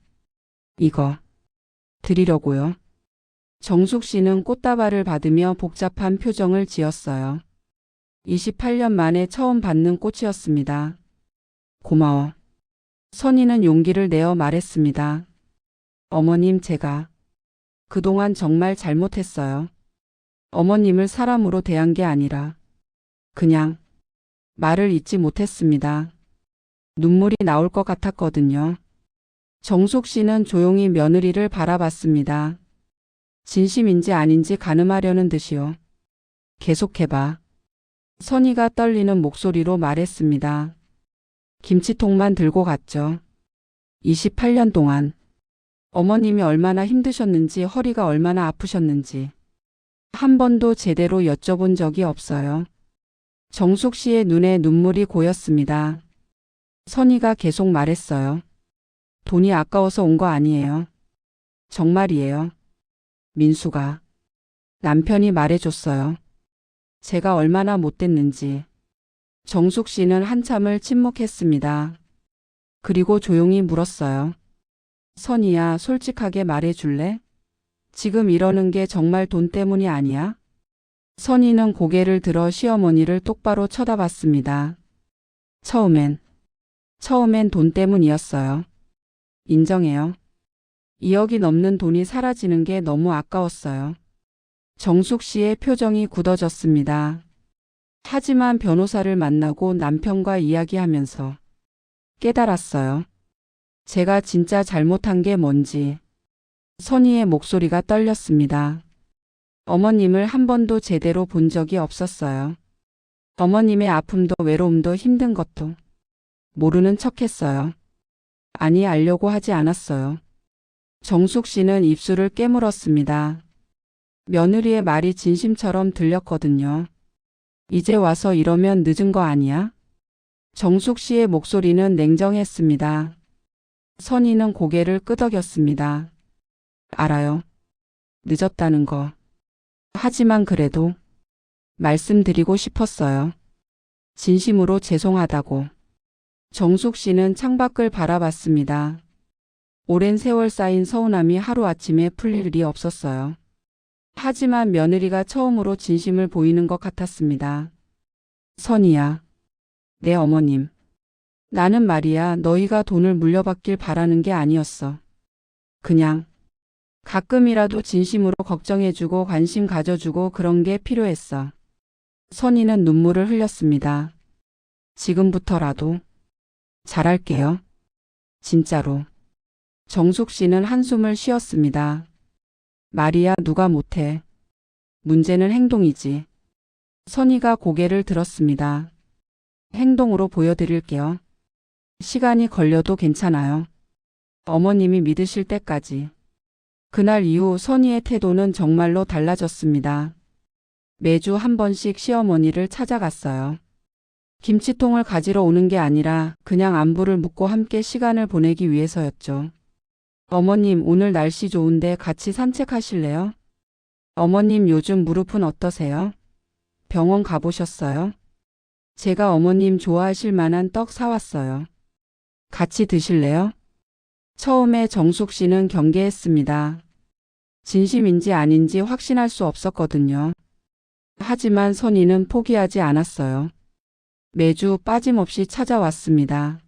이거 드리려고요. 정숙 씨는 꽃다발을 받으며 복잡한 표정을 지었어요. 28년 만에 처음 받는 꽃이었습니다. 고마워. 선희는 용기를 내어 말했습니다. 어머님, 제가 그동안 정말 잘못했어요. 어머님을 사람으로 대한 게 아니라 그냥 말을 잇지 못했습니다. 눈물이 나올 것 같았거든요. 정숙 씨는 조용히 며느리를 바라봤습니다. 진심인지 아닌지 가늠하려는 듯이요. 계속해봐. 선희가 떨리는 목소리로 말했습니다. 김치통만 들고 갔죠. 28년 동안 어머님이 얼마나 힘드셨는지, 허리가 얼마나 아프셨는지 한 번도 제대로 여쭤본 적이 없어요. 정숙 씨의 눈에 눈물이 고였습니다. 선희가 계속 말했어요. 돈이 아까워서 온 거 아니에요. 정말이에요. 민수가. 남편이 말해줬어요. 제가 얼마나 못됐는지. 정숙 씨는 한참을 침묵했습니다. 그리고 조용히 물었어요. 선희야, 솔직하게 말해줄래? 지금 이러는 게 정말 돈 때문이 아니야? 선희는 고개를 들어 시어머니를 똑바로 쳐다봤습니다. 처음엔 돈 때문이었어요. 인정해요. 2억이 넘는 돈이 사라지는 게 너무 아까웠어요. 정숙 씨의 표정이 굳어졌습니다. 하지만 변호사를 만나고 남편과 이야기하면서 깨달았어요. 제가 진짜 잘못한 게 뭔지. 선희의 목소리가 떨렸습니다. 어머님을 한 번도 제대로 본 적이 없었어요. 어머님의 아픔도 외로움도 힘든 것도 모르는 척했어요. 아니, 알려고 하지 않았어요. 정숙 씨는 입술을 깨물었습니다. 며느리의 말이 진심처럼 들렸거든요. 이제 와서 이러면 늦은 거 아니야? 정숙 씨의 목소리는 냉정했습니다. 선희는 고개를 끄덕였습니다. 알아요. 늦었다는 거. 하지만 그래도 말씀드리고 싶었어요. 진심으로 죄송하다고. 정숙 씨는 창밖을 바라봤습니다. 오랜 세월 쌓인 서운함이 하루아침에 풀릴 일이 없었어요. 하지만 며느리가 처음으로 진심을 보이는 것 같았습니다. 선희야, 내 어머님. 나는 말이야, 너희가 돈을 물려받길 바라는 게 아니었어. 그냥 가끔이라도 진심으로 걱정해주고 관심 가져주고 그런 게 필요했어. 선희는 눈물을 흘렸습니다. 지금부터라도 잘할게요. 진짜로. 정숙 씨는 한숨을 쉬었습니다. 말이야, 누가 못해. 문제는 행동이지. 선희가 고개를 들었습니다. 행동으로 보여드릴게요. 시간이 걸려도 괜찮아요. 어머님이 믿으실 때까지. 그날 이후 선희의 태도는 정말로 달라졌습니다. 매주 한 번씩 시어머니를 찾아갔어요. 김치통을 가지러 오는 게 아니라 그냥 안부를 묻고 함께 시간을 보내기 위해서였죠. 어머님, 오늘 날씨 좋은데 같이 산책하실래요? 어머님, 요즘 무릎은 어떠세요? 병원 가보셨어요? 제가 어머님 좋아하실 만한 떡 사왔어요. 같이 드실래요? 처음에 정숙 씨는 경계했습니다. 진심인지 아닌지 확신할 수 없었거든요. 하지만 선희는 포기하지 않았어요. 매주 빠짐없이 찾아왔습니다.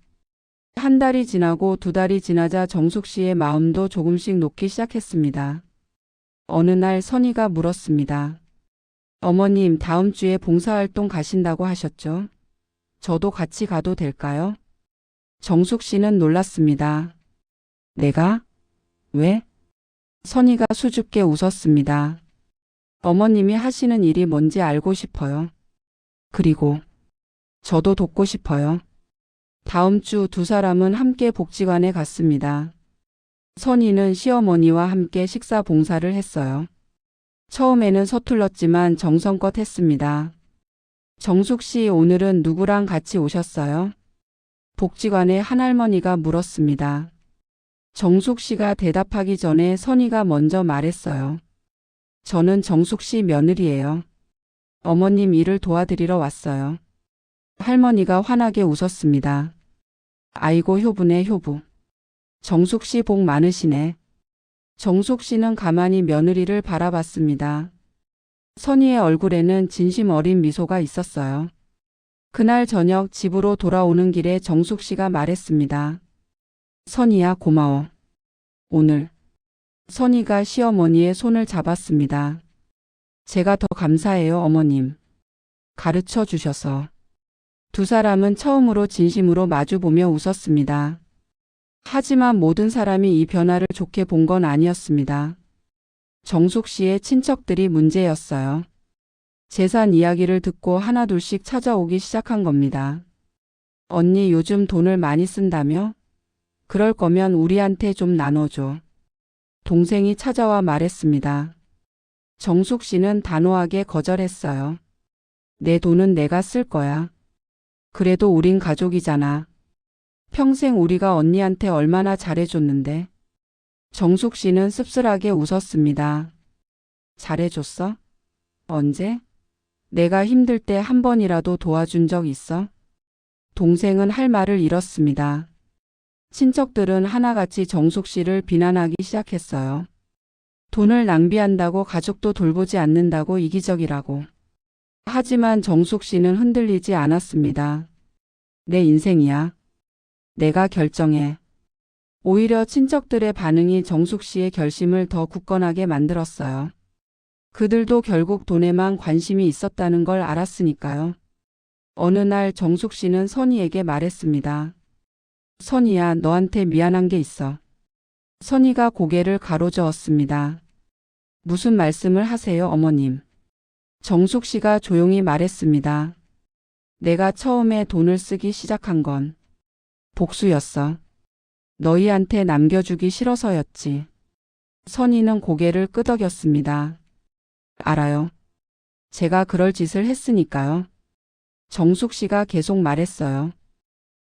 한 달이 지나고 두 달이 지나자 정숙 씨의 마음도 조금씩 녹기 시작했습니다. 어느 날 선희가 물었습니다. 어머님, 다음 주에 봉사활동 가신다고 하셨죠? 저도 같이 가도 될까요? 정숙 씨는 놀랐습니다. 내가? 왜? 선희가 수줍게 웃었습니다. 어머님이 하시는 일이 뭔지 알고 싶어요. 그리고 저도 돕고 싶어요. 다음 주 두 사람은 함께 복지관에 갔습니다. 선희는 시어머니와 함께 식사 봉사를 했어요. 처음에는 서툴렀지만 정성껏 했습니다. 정숙 씨, 오늘은 누구랑 같이 오셨어요? 복지관의 한 할머니가 물었습니다. 정숙 씨가 대답하기 전에 선희가 먼저 말했어요. 저는 정숙 씨 며느리예요. 어머님 일을 도와드리러 왔어요. 할머니가 환하게 웃었습니다. 아이고, 효부네, 효부. 정숙 씨 복 많으시네. 정숙 씨는 가만히 며느리를 바라봤습니다. 선희의 얼굴에는 진심 어린 미소가 있었어요. 그날 저녁 집으로 돌아오는 길에 정숙 씨가 말했습니다. 선희야, 고마워. 오늘. 선희가 시어머니의 손을 잡았습니다. 제가 더 감사해요, 어머님. 가르쳐 주셔서. 두 사람은 처음으로 진심으로 마주보며 웃었습니다. 하지만 모든 사람이 이 변화를 좋게 본 건 아니었습니다. 정숙 씨의 친척들이 문제였어요. 재산 이야기를 듣고 하나둘씩 찾아오기 시작한 겁니다. 언니, 요즘 돈을 많이 쓴다며? 그럴 거면 우리한테 좀 나눠줘. 동생이 찾아와 말했습니다. 정숙 씨는 단호하게 거절했어요. 내 돈은 내가 쓸 거야. 그래도 우린 가족이잖아. 평생 우리가 언니한테 얼마나 잘해줬는데. 정숙 씨는 씁쓸하게 웃었습니다. 잘해줬어? 언제? 내가 힘들 때 한 번이라도 도와준 적 있어? 동생은 할 말을 잃었습니다. 친척들은 하나같이 정숙 씨를 비난하기 시작했어요. 돈을 낭비한다고, 가족도 돌보지 않는다고, 이기적이라고. 하지만 정숙 씨는 흔들리지 않았습니다. 내 인생이야. 내가 결정해. 오히려 친척들의 반응이 정숙 씨의 결심을 더 굳건하게 만들었어요. 그들도 결국 돈에만 관심이 있었다는 걸 알았으니까요. 어느 날 정숙 씨는 선희에게 말했습니다. 선희야, 너한테 미안한 게 있어. 선희가 고개를 가로저었습니다. 무슨 말씀을 하세요, 어머님? 정숙 씨가 조용히 말했습니다. 내가 처음에 돈을 쓰기 시작한 건 복수였어. 너희한테 남겨주기 싫어서였지. 선희는 고개를 끄덕였습니다. 알아요. 제가 그럴 짓을 했으니까요. 정숙 씨가 계속 말했어요.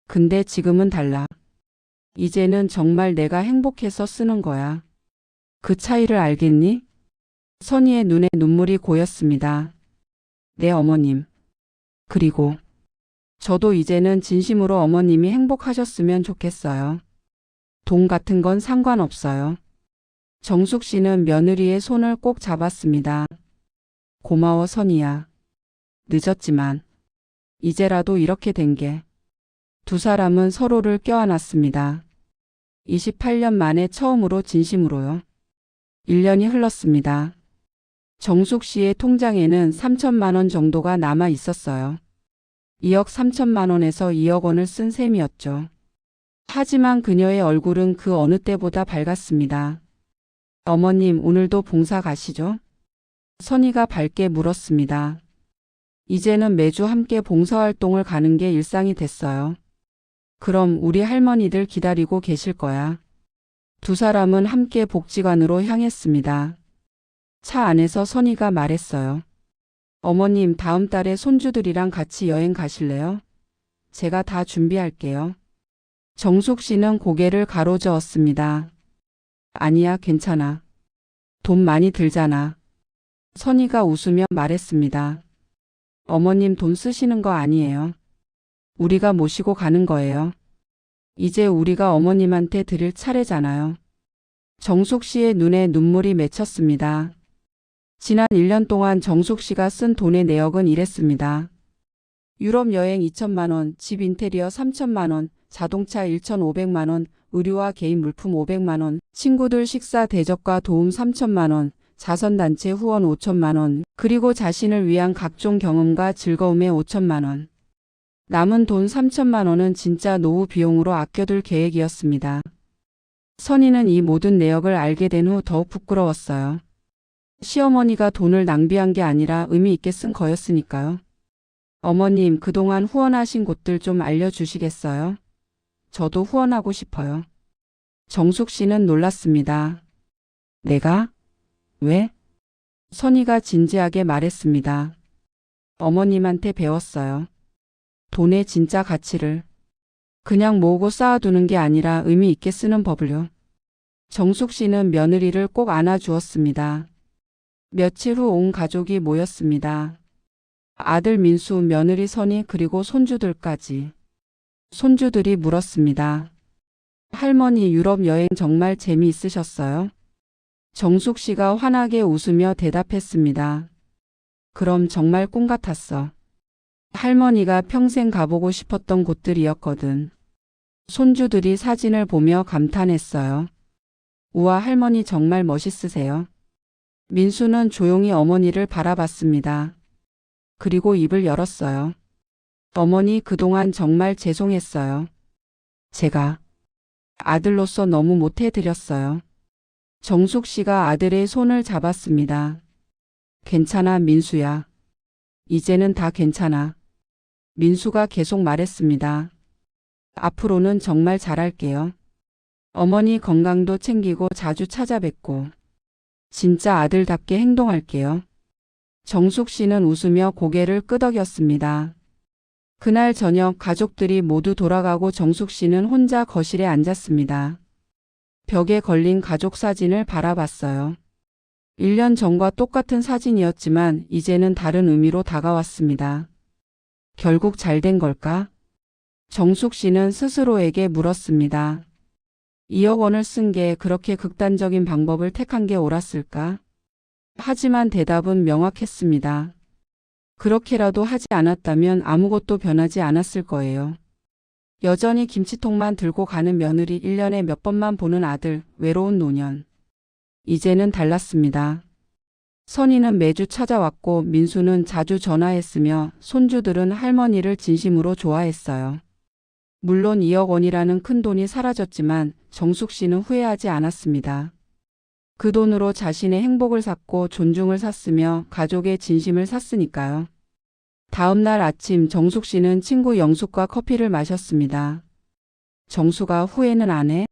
근데 지금은 달라. 이제는 정말 내가 행복해서 쓰는 거야. 그 차이를 알겠니? 선희의 눈에 눈물이 고였습니다. 네, 어머님. 그리고 저도 이제는 진심으로 어머님이 행복하셨으면 좋겠어요. 돈 같은 건 상관없어요. 정숙 씨는 며느리의 손을 꼭 잡았습니다. 고마워, 선희야. 늦었지만 이제라도 이렇게 된 게. 두 사람은 서로를 껴안았습니다. 28년 만에 처음으로 진심으로요. 1년이 흘렀습니다. 정숙 씨의 통장에는 3천만 원 정도가 남아 있었어요. 2억 3천만 원에서 2억 원을 쓴 셈이었죠. 하지만 그녀의 얼굴은 그 어느 때보다 밝았습니다. 어머님, 오늘도 봉사 가시죠? 선희가 밝게 물었습니다. 이제는 매주 함께 봉사활동을 가는 게 일상이 됐어요. 그럼 우리 할머니들 기다리고 계실 거야. 두 사람은 함께 복지관으로 향했습니다. 차 안에서 선희가 말했어요. 어머님, 다음 달에 손주들이랑 같이 여행 가실래요? 제가 다 준비할게요. 정숙 씨는 고개를 가로저었습니다. 아니야, 괜찮아. 돈 많이 들잖아. 선희가 웃으며 말했습니다. 어머님, 돈 쓰시는 거 아니에요. 우리가 모시고 가는 거예요. 이제 우리가 어머님한테 드릴 차례잖아요. 정숙 씨의 눈에 눈물이 맺혔습니다. 지난 1년 동안 정숙 씨가 쓴 돈의 내역은 이랬습니다. 유럽 여행 2천만 원, 집 인테리어 3천만 원, 자동차 1,500만 원, 의류와 개인 물품 500만 원, 친구들 식사 대접과 도움 3천만 원, 자선단체 후원 5천만 원, 그리고 자신을 위한 각종 경험과 즐거움에 5천만 원. 남은 돈 3천만 원은 진짜 노후 비용으로 아껴둘 계획이었습니다. 선희는 이 모든 내역을 알게 된 후 더욱 부끄러웠어요. 시어머니가 돈을 낭비한 게 아니라 의미 있게 쓴 거였으니까요. 어머님, 그동안 후원하신 곳들 좀 알려주시겠어요? 저도 후원하고 싶어요. 정숙 씨는 놀랐습니다. 내가? 왜? 선희가 진지하게 말했습니다. 어머님한테 배웠어요. 돈의 진짜 가치를. 그냥 모으고 쌓아두는 게 아니라 의미 있게 쓰는 법을요. 정숙 씨는 며느리를 꼭 안아주었습니다. 며칠 후 온 가족이 모였습니다. 아들 민수, 며느리 선희, 그리고 손주들까지. 손주들이 물었습니다. 할머니, 유럽 여행 정말 재미있으셨어요? 정숙 씨가 환하게 웃으며 대답했습니다. 그럼 정말 꿈 같았어. 할머니가 평생 가보고 싶었던 곳들이었거든. 손주들이 사진을 보며 감탄했어요. 우와, 할머니 정말 멋있으세요. 민수는 조용히 어머니를 바라봤습니다. 그리고 입을 열었어요. 어머니, 그동안 정말 죄송했어요. 제가 아들로서 너무 못해드렸어요. 정숙 씨가 아들의 손을 잡았습니다. 괜찮아, 민수야. 이제는 다 괜찮아. 민수가 계속 말했습니다. 앞으로는 정말 잘할게요. 어머니 건강도 챙기고 자주 찾아뵙고 진짜 아들답게 행동할게요. 정숙 씨는 웃으며 고개를 끄덕였습니다. 그날 저녁 가족들이 모두 돌아가고 정숙 씨는 혼자 거실에 앉았습니다. 벽에 걸린 가족 사진을 바라봤어요. 1년 전과 똑같은 사진이었지만 이제는 다른 의미로 다가왔습니다. 결국 잘 된 걸까? 정숙 씨는 스스로에게 물었습니다. 2억 원을 쓴 게 그렇게 극단적인 방법을 택한 게 옳았을까? 하지만 대답은 명확했습니다. 그렇게라도 하지 않았다면 아무것도 변하지 않았을 거예요. 여전히 김치통만 들고 가는 며느리, 1년에 몇 번만 보는 아들, 외로운 노년. 이제는 달랐습니다. 선희는 매주 찾아왔고 민수는 자주 전화했으며 손주들은 할머니를 진심으로 좋아했어요. 물론 2억 원이라는 큰 돈이 사라졌지만 정숙 씨는 후회하지 않았습니다. 그 돈으로 자신의 행복을 샀고 존중을 샀으며 가족의 진심을 샀으니까요. 다음 날 아침 정숙 씨는 친구 영숙과 커피를 마셨습니다. 정숙아, 후회는 안 해?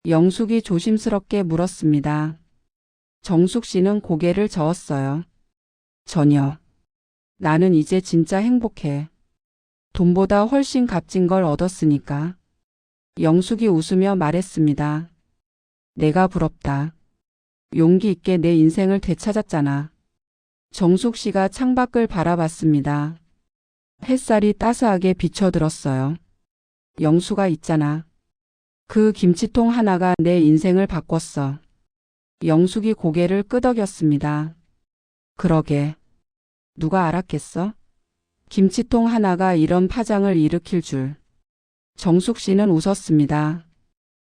영숙이 조심스럽게 물었습니다. 정숙 씨는 고개를 저었어요. 전혀. 나는 이제 진짜 행복해. 돈보다 훨씬 값진 걸 얻었으니까. 영숙이 웃으며 말했습니다. 내가 부럽다. 용기 있게 내 인생을 되찾았잖아. 정숙 씨가 창밖을 바라봤습니다. 햇살이 따스하게 비춰들었어요. 영수가 있잖아. 그 김치통 하나가 내 인생을 바꿨어. 영숙이 고개를 끄덕였습니다. 그러게. 누가 알았겠어? 김치통 하나가 이런 파장을 일으킬 줄. 정숙 씨는 웃었습니다.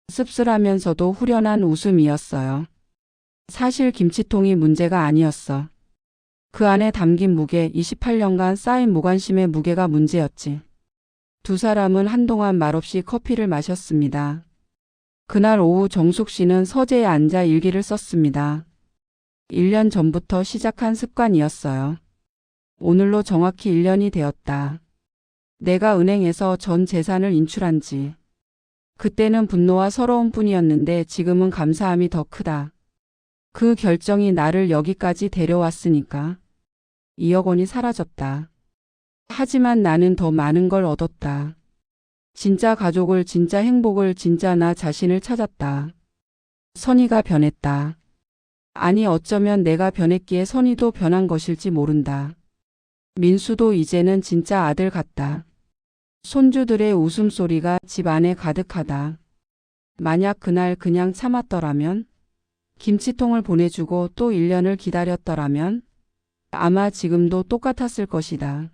씁쓸하면서도 후련한 웃음이었어요. 사실 김치통이 문제가 아니었어. 그 안에 담긴 무게, 28년간 쌓인 무관심의 무게가 문제였지. 두 사람은 한동안 말없이 커피를 마셨습니다. 그날 오후 정숙 씨는 서재에 앉아 일기를 썼습니다. 1년 전부터 시작한 습관이었어요. 오늘로 정확히 1년이 되었다. 내가 은행에서 전 재산을 인출한 지. 그때는 분노와 서러움 뿐이었는데 지금은 감사함이 더 크다. 그 결정이 나를 여기까지 데려왔으니까. 2억 원이 사라졌다. 하지만 나는 더 많은 걸 얻었다. 진짜 가족을, 진짜 행복을, 진짜 나 자신을 찾았다. 선희가 변했다. 아니, 어쩌면 내가 변했기에 선희도 변한 것일지 모른다. 민수도 이제는 진짜 아들 같다. 손주들의 웃음소리가 집 안에 가득하다. 만약 그날 그냥 참았더라면, 김치통을 보내주고 또 1년을 기다렸더라면 아마 지금도 똑같았을 것이다.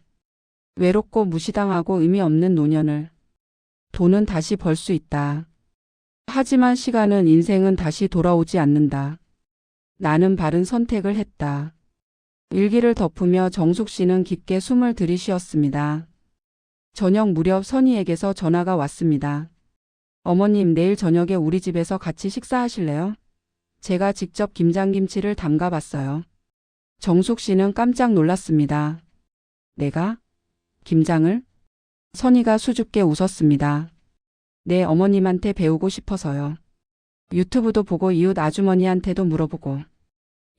외롭고 무시당하고 의미 없는 노년을. 돈은 다시 벌 수 있다. 하지만 시간은 인생은 다시 돌아오지 않는다. 나는 바른 선택을 했다. 일기를 덮으며 정숙 씨는 깊게 숨을 들이쉬었습니다. 저녁 무렵 선희에게서 전화가 왔습니다. 어머님, 내일 저녁에 우리 집에서 같이 식사하실래요? 제가 직접 김장김치를 담가봤어요. 정숙 씨는 깜짝 놀랐습니다. 내가? 김장을? 선희가 수줍게 웃었습니다. 네, 어머님한테 배우고 싶어서요. 유튜브도 보고 이웃 아주머니한테도 물어보고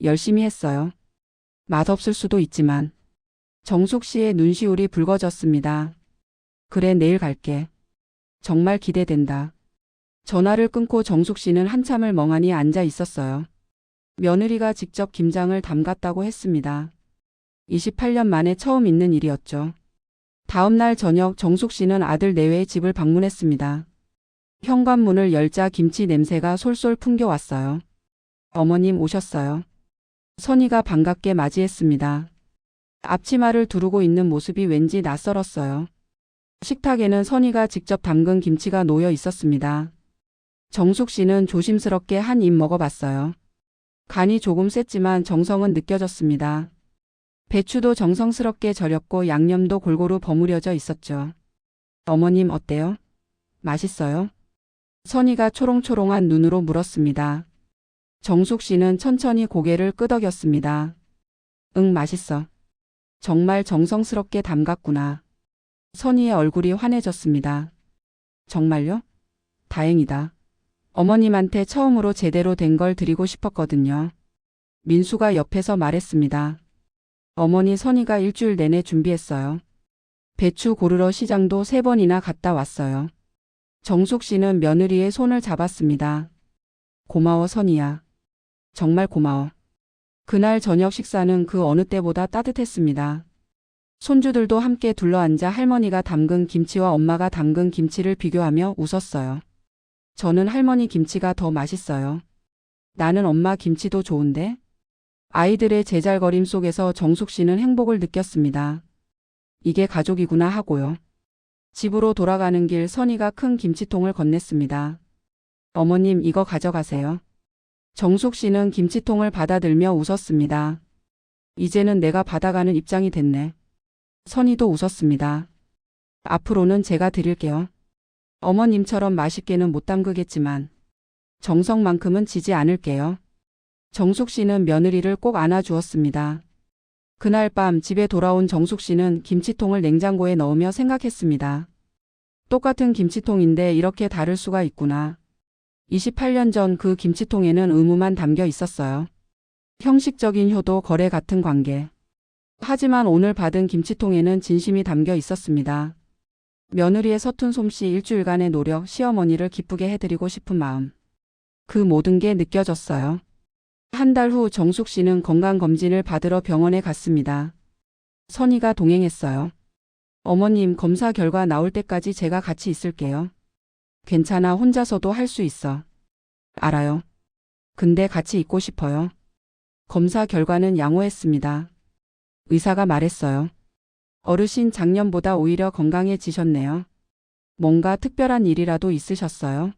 열심히 했어요. 맛없을 수도 있지만. 정숙 씨의 눈시울이 붉어졌습니다. 그래, 내일 갈게. 정말 기대된다. 전화를 끊고 정숙 씨는 한참을 멍하니 앉아 있었어요. 며느리가 직접 김장을 담갔다고 했습니다. 28년 만에 처음 있는 일이었죠. 다음 날 저녁 정숙 씨는 아들 내외의 집을 방문했습니다. 현관문을 열자 김치 냄새가 솔솔 풍겨왔어요. 어머님 오셨어요. 선희가 반갑게 맞이했습니다. 앞치마를 두르고 있는 모습이 왠지 낯설었어요. 식탁에는 선희가 직접 담근 김치가 놓여 있었습니다. 정숙 씨는 조심스럽게 한 입 먹어봤어요. 간이 조금 셌지만 정성은 느껴졌습니다. 배추도 정성스럽게 절였고 양념도 골고루 버무려져 있었죠. 어머님 어때요? 맛있어요? 선희가 초롱초롱한 눈으로 물었습니다. 정숙 씨는 천천히 고개를 끄덕였습니다. 응, 맛있어. 정말 정성스럽게 담갔구나. 선희의 얼굴이 환해졌습니다. 정말요? 다행이다. 어머님한테 처음으로 제대로 된 걸 드리고 싶었거든요. 민수가 옆에서 말했습니다. 어머니, 선희가 일주일 내내 준비했어요. 배추 고르러 시장도 3번이나 갔다 왔어요. 정숙 씨는 며느리의 손을 잡았습니다. 고마워, 선희야. 정말 고마워. 그날 저녁 식사는 그 어느 때보다 따뜻했습니다. 손주들도 함께 둘러앉아 할머니가 담근 김치와 엄마가 담근 김치를 비교하며 웃었어요. 저는 할머니 김치가 더 맛있어요. 나는 엄마 김치도 좋은데? 아이들의 제잘거림 속에서 정숙 씨는 행복을 느꼈습니다. 이게 가족이구나 하고요. 집으로 돌아가는 길 선희가 큰 김치통을 건넸습니다. 어머님, 이거 가져가세요. 정숙 씨는 김치통을 받아들며 웃었습니다. 이제는 내가 받아가는 입장이 됐네. 선희도 웃었습니다. 앞으로는 제가 드릴게요. 어머님처럼 맛있게는 못 담그겠지만 정성만큼은 지지 않을게요. 정숙 씨는 며느리를 꼭 안아주었습니다. 그날 밤 집에 돌아온 정숙 씨는 김치통을 냉장고에 넣으며 생각했습니다. 똑같은 김치통인데 이렇게 다를 수가 있구나. 28년 전 그 김치통에는 의무만 담겨 있었어요. 형식적인 효도, 거래 같은 관계. 하지만 오늘 받은 김치통에는 진심이 담겨 있었습니다. 며느리의 서툰 솜씨, 일주일간의 노력, 시어머니를 기쁘게 해드리고 싶은 마음. 그 모든 게 느껴졌어요. 한 달 후 정숙 씨는 건강검진을 받으러 병원에 갔습니다. 선희가 동행했어요. 어머님, 검사 결과 나올 때까지 제가 같이 있을게요. 괜찮아, 혼자서도 할 수 있어. 알아요. 근데 같이 있고 싶어요. 검사 결과는 양호했습니다. 의사가 말했어요. 어르신 작년보다 오히려 건강해지셨네요. 뭔가 특별한 일이라도 있으셨어요?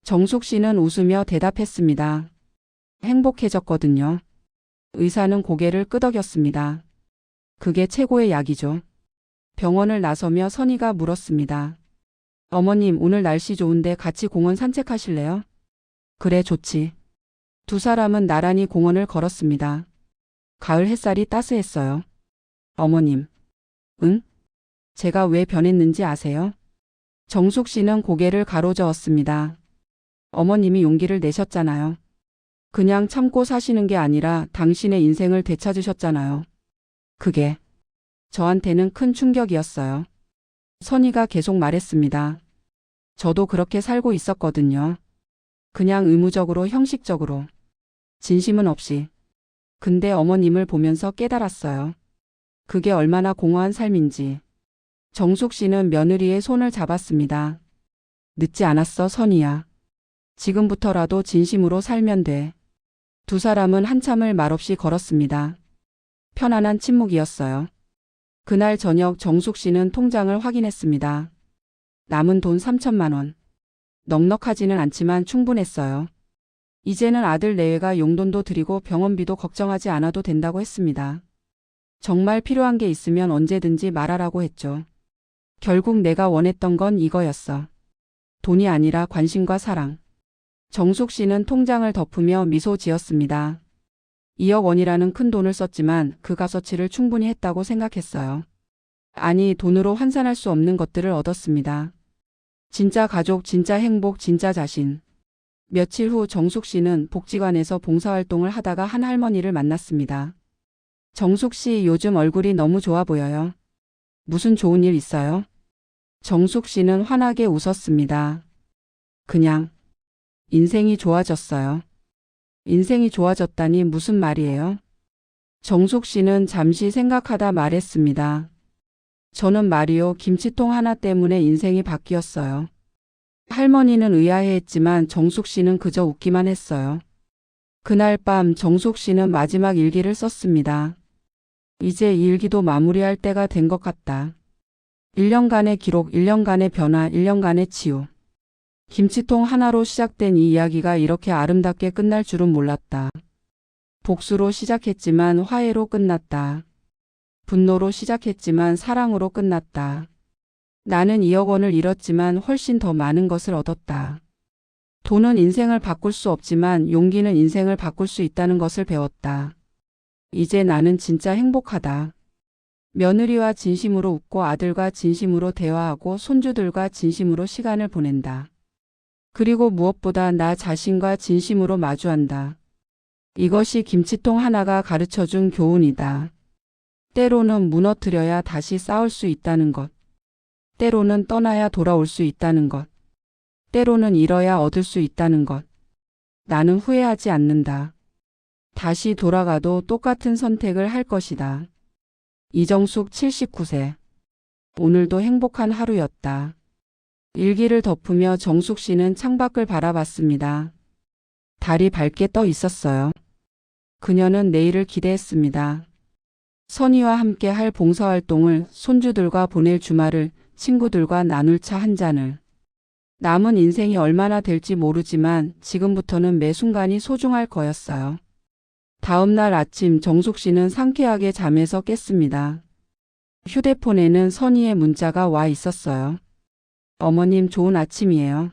정숙 씨는 웃으며 대답했습니다. 행복해졌거든요. 의사는 고개를 끄덕였습니다. 그게 최고의 약이죠. 병원을 나서며 선희가 물었습니다. 어머님, 오늘 날씨 좋은데 같이 공원 산책하실래요? 그래, 좋지. 두 사람은 나란히 공원을 걸었습니다. 가을 햇살이 따스했어요. 어머님. 응? 제가 왜 변했는지 아세요? 정숙 씨는 고개를 가로저었습니다. 어머님이 용기를 내셨잖아요. 그냥 참고 사시는 게 아니라 당신의 인생을 되찾으셨잖아요. 그게 저한테는 큰 충격이었어요. 선희가 계속 말했습니다. 저도 그렇게 살고 있었거든요. 그냥 의무적으로, 형식적으로. 진심은 없이. 근데 어머님을 보면서 깨달았어요. 그게 얼마나 공허한 삶인지. 정숙 씨는 며느리의 손을 잡았습니다. 늦지 않았어, 선이야. 지금부터라도 진심으로 살면 돼. 두 사람은 한참을 말없이 걸었습니다. 편안한 침묵이었어요. 그날 저녁 정숙 씨는 통장을 확인했습니다. 남은 돈 3천만 원. 넉넉하지는 않지만 충분했어요. 이제는 아들 내외가 용돈도 드리고 병원비도 걱정하지 않아도 된다고 했습니다. 정말 필요한 게 있으면 언제든지 말하라고 했죠. 결국 내가 원했던 건 이거였어. 돈이 아니라 관심과 사랑. 정숙 씨는 통장을 덮으며 미소 지었습니다. 2억 원이라는 큰 돈을 썼지만 그 값어치를 충분히 했다고 생각했어요. 아니, 돈으로 환산할 수 없는 것들을 얻었습니다. 진짜 가족, 진짜 행복, 진짜 자신. 며칠 후 정숙 씨는 복지관에서 봉사활동을 하다가 한 할머니를 만났습니다. 정숙 씨, 요즘 얼굴이 너무 좋아 보여요. 무슨 좋은 일 있어요? 정숙 씨는 환하게 웃었습니다. 그냥 인생이 좋아졌어요. 인생이 좋아졌다니 무슨 말이에요? 정숙 씨는 잠시 생각하다 말했습니다. 저는 말이요, 김치통 하나 때문에 인생이 바뀌었어요. 할머니는 의아해했지만 정숙 씨는 그저 웃기만 했어요. 그날 밤 정숙 씨는 마지막 일기를 썼습니다. 이제 이 일기도 마무리할 때가 된 것 같다. 1년간의 기록, 1년간의 변화, 1년간의 치유. 김치통 하나로 시작된 이 이야기가 이렇게 아름답게 끝날 줄은 몰랐다. 복수로 시작했지만 화해로 끝났다. 분노로 시작했지만 사랑으로 끝났다. 나는 2억 원을 잃었지만 훨씬 더 많은 것을 얻었다. 돈은 인생을 바꿀 수 없지만 용기는 인생을 바꿀 수 있다는 것을 배웠다. 이제 나는 진짜 행복하다. 며느리와 진심으로 웃고 아들과 진심으로 대화하고 손주들과 진심으로 시간을 보낸다. 그리고 무엇보다 나 자신과 진심으로 마주한다. 이것이 김치통 하나가 가르쳐준 교훈이다. 때로는 무너뜨려야 다시 싸울 수 있다는 것. 때로는 떠나야 돌아올 수 있다는 것. 때로는 잃어야 얻을 수 있다는 것. 나는 후회하지 않는다. 다시 돌아가도 똑같은 선택을 할 것이다. 이정숙 79세. 오늘도 행복한 하루였다. 일기를 덮으며 정숙 씨는 창밖을 바라봤습니다. 달이 밝게 떠 있었어요. 그녀는 내일을 기대했습니다. 선희와 함께 할 봉사활동을, 손주들과 보낼 주말을, 친구들과 나눌 차 한 잔을. 남은 인생이 얼마나 될지 모르지만 지금부터는 매 순간이 소중할 거였어요. 다음 날 아침 정숙 씨는 상쾌하게 잠에서 깼습니다. 휴대폰에는 선희의 문자가 와 있었어요. 어머님, 좋은 아침이에요.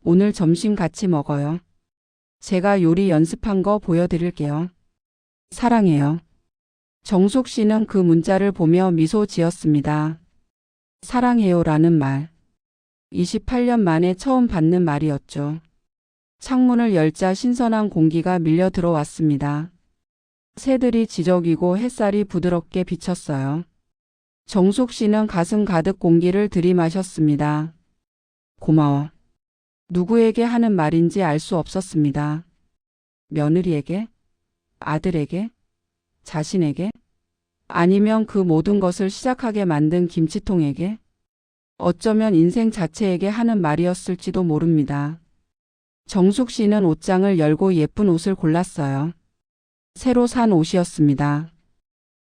오늘 점심 같이 먹어요. 제가 요리 연습한 거 보여드릴게요. 사랑해요. 정숙 씨는 그 문자를 보며 미소 지었습니다. 사랑해요라는 말. 28년 만에 처음 받는 말이었죠. 창문을 열자 신선한 공기가 밀려 들어왔습니다. 새들이 지저귀고 햇살이 부드럽게 비쳤어요. 정숙 씨는 가슴 가득 공기를 들이마셨습니다. 고마워. 누구에게 하는 말인지 알 수 없었습니다. 며느리에게? 아들에게? 자신에게? 아니면 그 모든 것을 시작하게 만든 김치통에게? 어쩌면 인생 자체에게 하는 말이었을지도 모릅니다. 정숙 씨는 옷장을 열고 예쁜 옷을 골랐어요. 새로 산 옷이었습니다.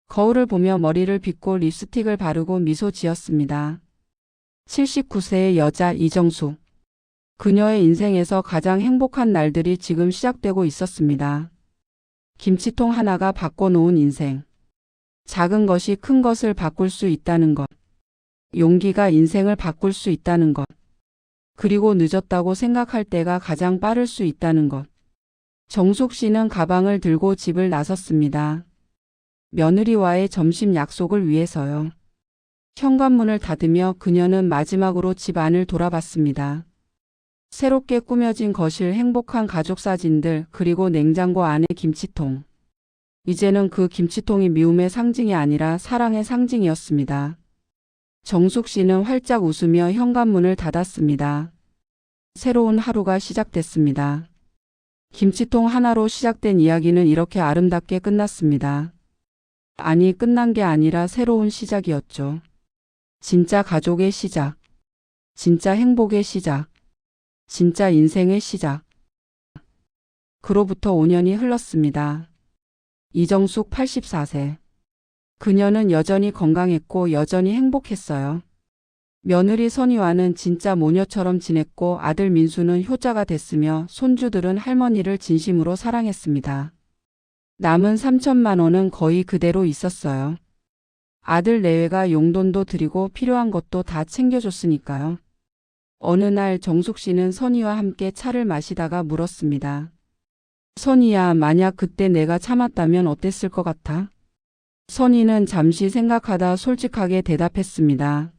거울을 보며 머리를 빗고 립스틱을 바르고 미소 지었습니다. 79세의 여자 이정숙. 그녀의 인생에서 가장 행복한 날들이 지금 시작되고 있었습니다. 김치통 하나가 바꿔놓은 인생. 작은 것이 큰 것을 바꿀 수 있다는 것. 용기가 인생을 바꿀 수 있다는 것. 그리고 늦었다고 생각할 때가 가장 빠를 수 있다는 것. 정숙 씨는 가방을 들고 집을 나섰습니다. 며느리와의 점심 약속을 위해서요. 현관문을 닫으며 그녀는 마지막으로 집 안을 돌아봤습니다. 새롭게 꾸며진 거실, 행복한 가족 사진들, 그리고 냉장고 안의 김치통. 이제는 그 김치통이 미움의 상징이 아니라 사랑의 상징이었습니다. 정숙 씨는 활짝 웃으며 현관문을 닫았습니다. 새로운 하루가 시작됐습니다. 김치통 하나로 시작된 이야기는 이렇게 아름답게 끝났습니다. 아니, 끝난 게 아니라 새로운 시작이었죠. 진짜 가족의 시작. 진짜 행복의 시작. 진짜 인생의 시작. 그로부터 5년이 흘렀습니다. 이정숙 84세. 그녀는 여전히 건강했고 여전히 행복했어요. 며느리 선희와는 진짜 모녀처럼 지냈고 아들 민수는 효자가 됐으며 손주들은 할머니를 진심으로 사랑했습니다. 남은 3천만 원은 거의 그대로 있었어요. 아들 내외가 용돈도 드리고 필요한 것도 다 챙겨줬으니까요. 어느 날 정숙 씨는 선희와 함께 차를 마시다가 물었습니다. 선희야, 만약 그때 내가 참았다면 어땠을 것 같아? 선희는 잠시 생각하다 솔직하게 대답했습니다.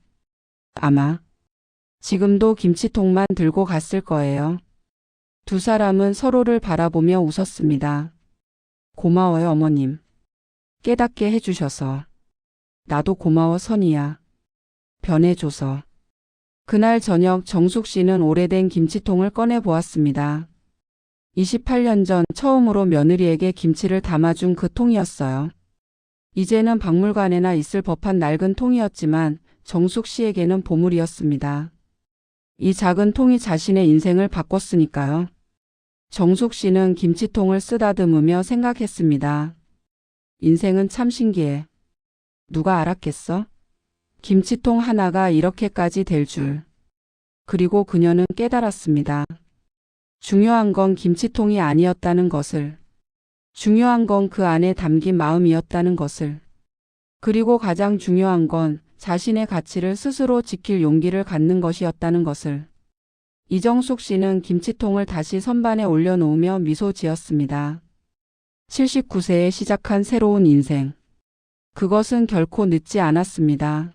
아마 지금도 김치통만 들고 갔을 거예요. 두 사람은 서로를 바라보며 웃었습니다. 고마워요, 어머님. 깨닫게 해주셔서. 나도 고마워, 선희야. 변해줘서. 그날 저녁 정숙 씨는 오래된 김치통을 꺼내 보았습니다. 28년 전 처음으로 며느리에게 김치를 담아준 그 통이었어요. 이제는 박물관에나 있을 법한 낡은 통이었지만 정숙 씨에게는 보물이었습니다. 이 작은 통이 자신의 인생을 바꿨으니까요. 정숙 씨는 김치통을 쓰다듬으며 생각했습니다. 인생은 참 신기해. 누가 알았겠어? 김치통 하나가 이렇게까지 될 줄. 그리고 그녀는 깨달았습니다. 중요한 건 김치통이 아니었다는 것을. 중요한 건 그 안에 담긴 마음이었다는 것을. 그리고 가장 중요한 건 자신의 가치를 스스로 지킬 용기를 갖는 것이었다는 것을. 이정숙 씨는 김치통을 다시 선반에 올려놓으며 미소 지었습니다. 79세에 시작한 새로운 인생. 그것은 결코 늦지 않았습니다.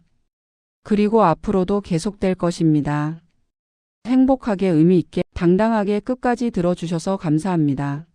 그리고 앞으로도 계속될 것입니다. 행복하게 의미 있게 당당하게 끝까지 들어주셔서 감사합니다.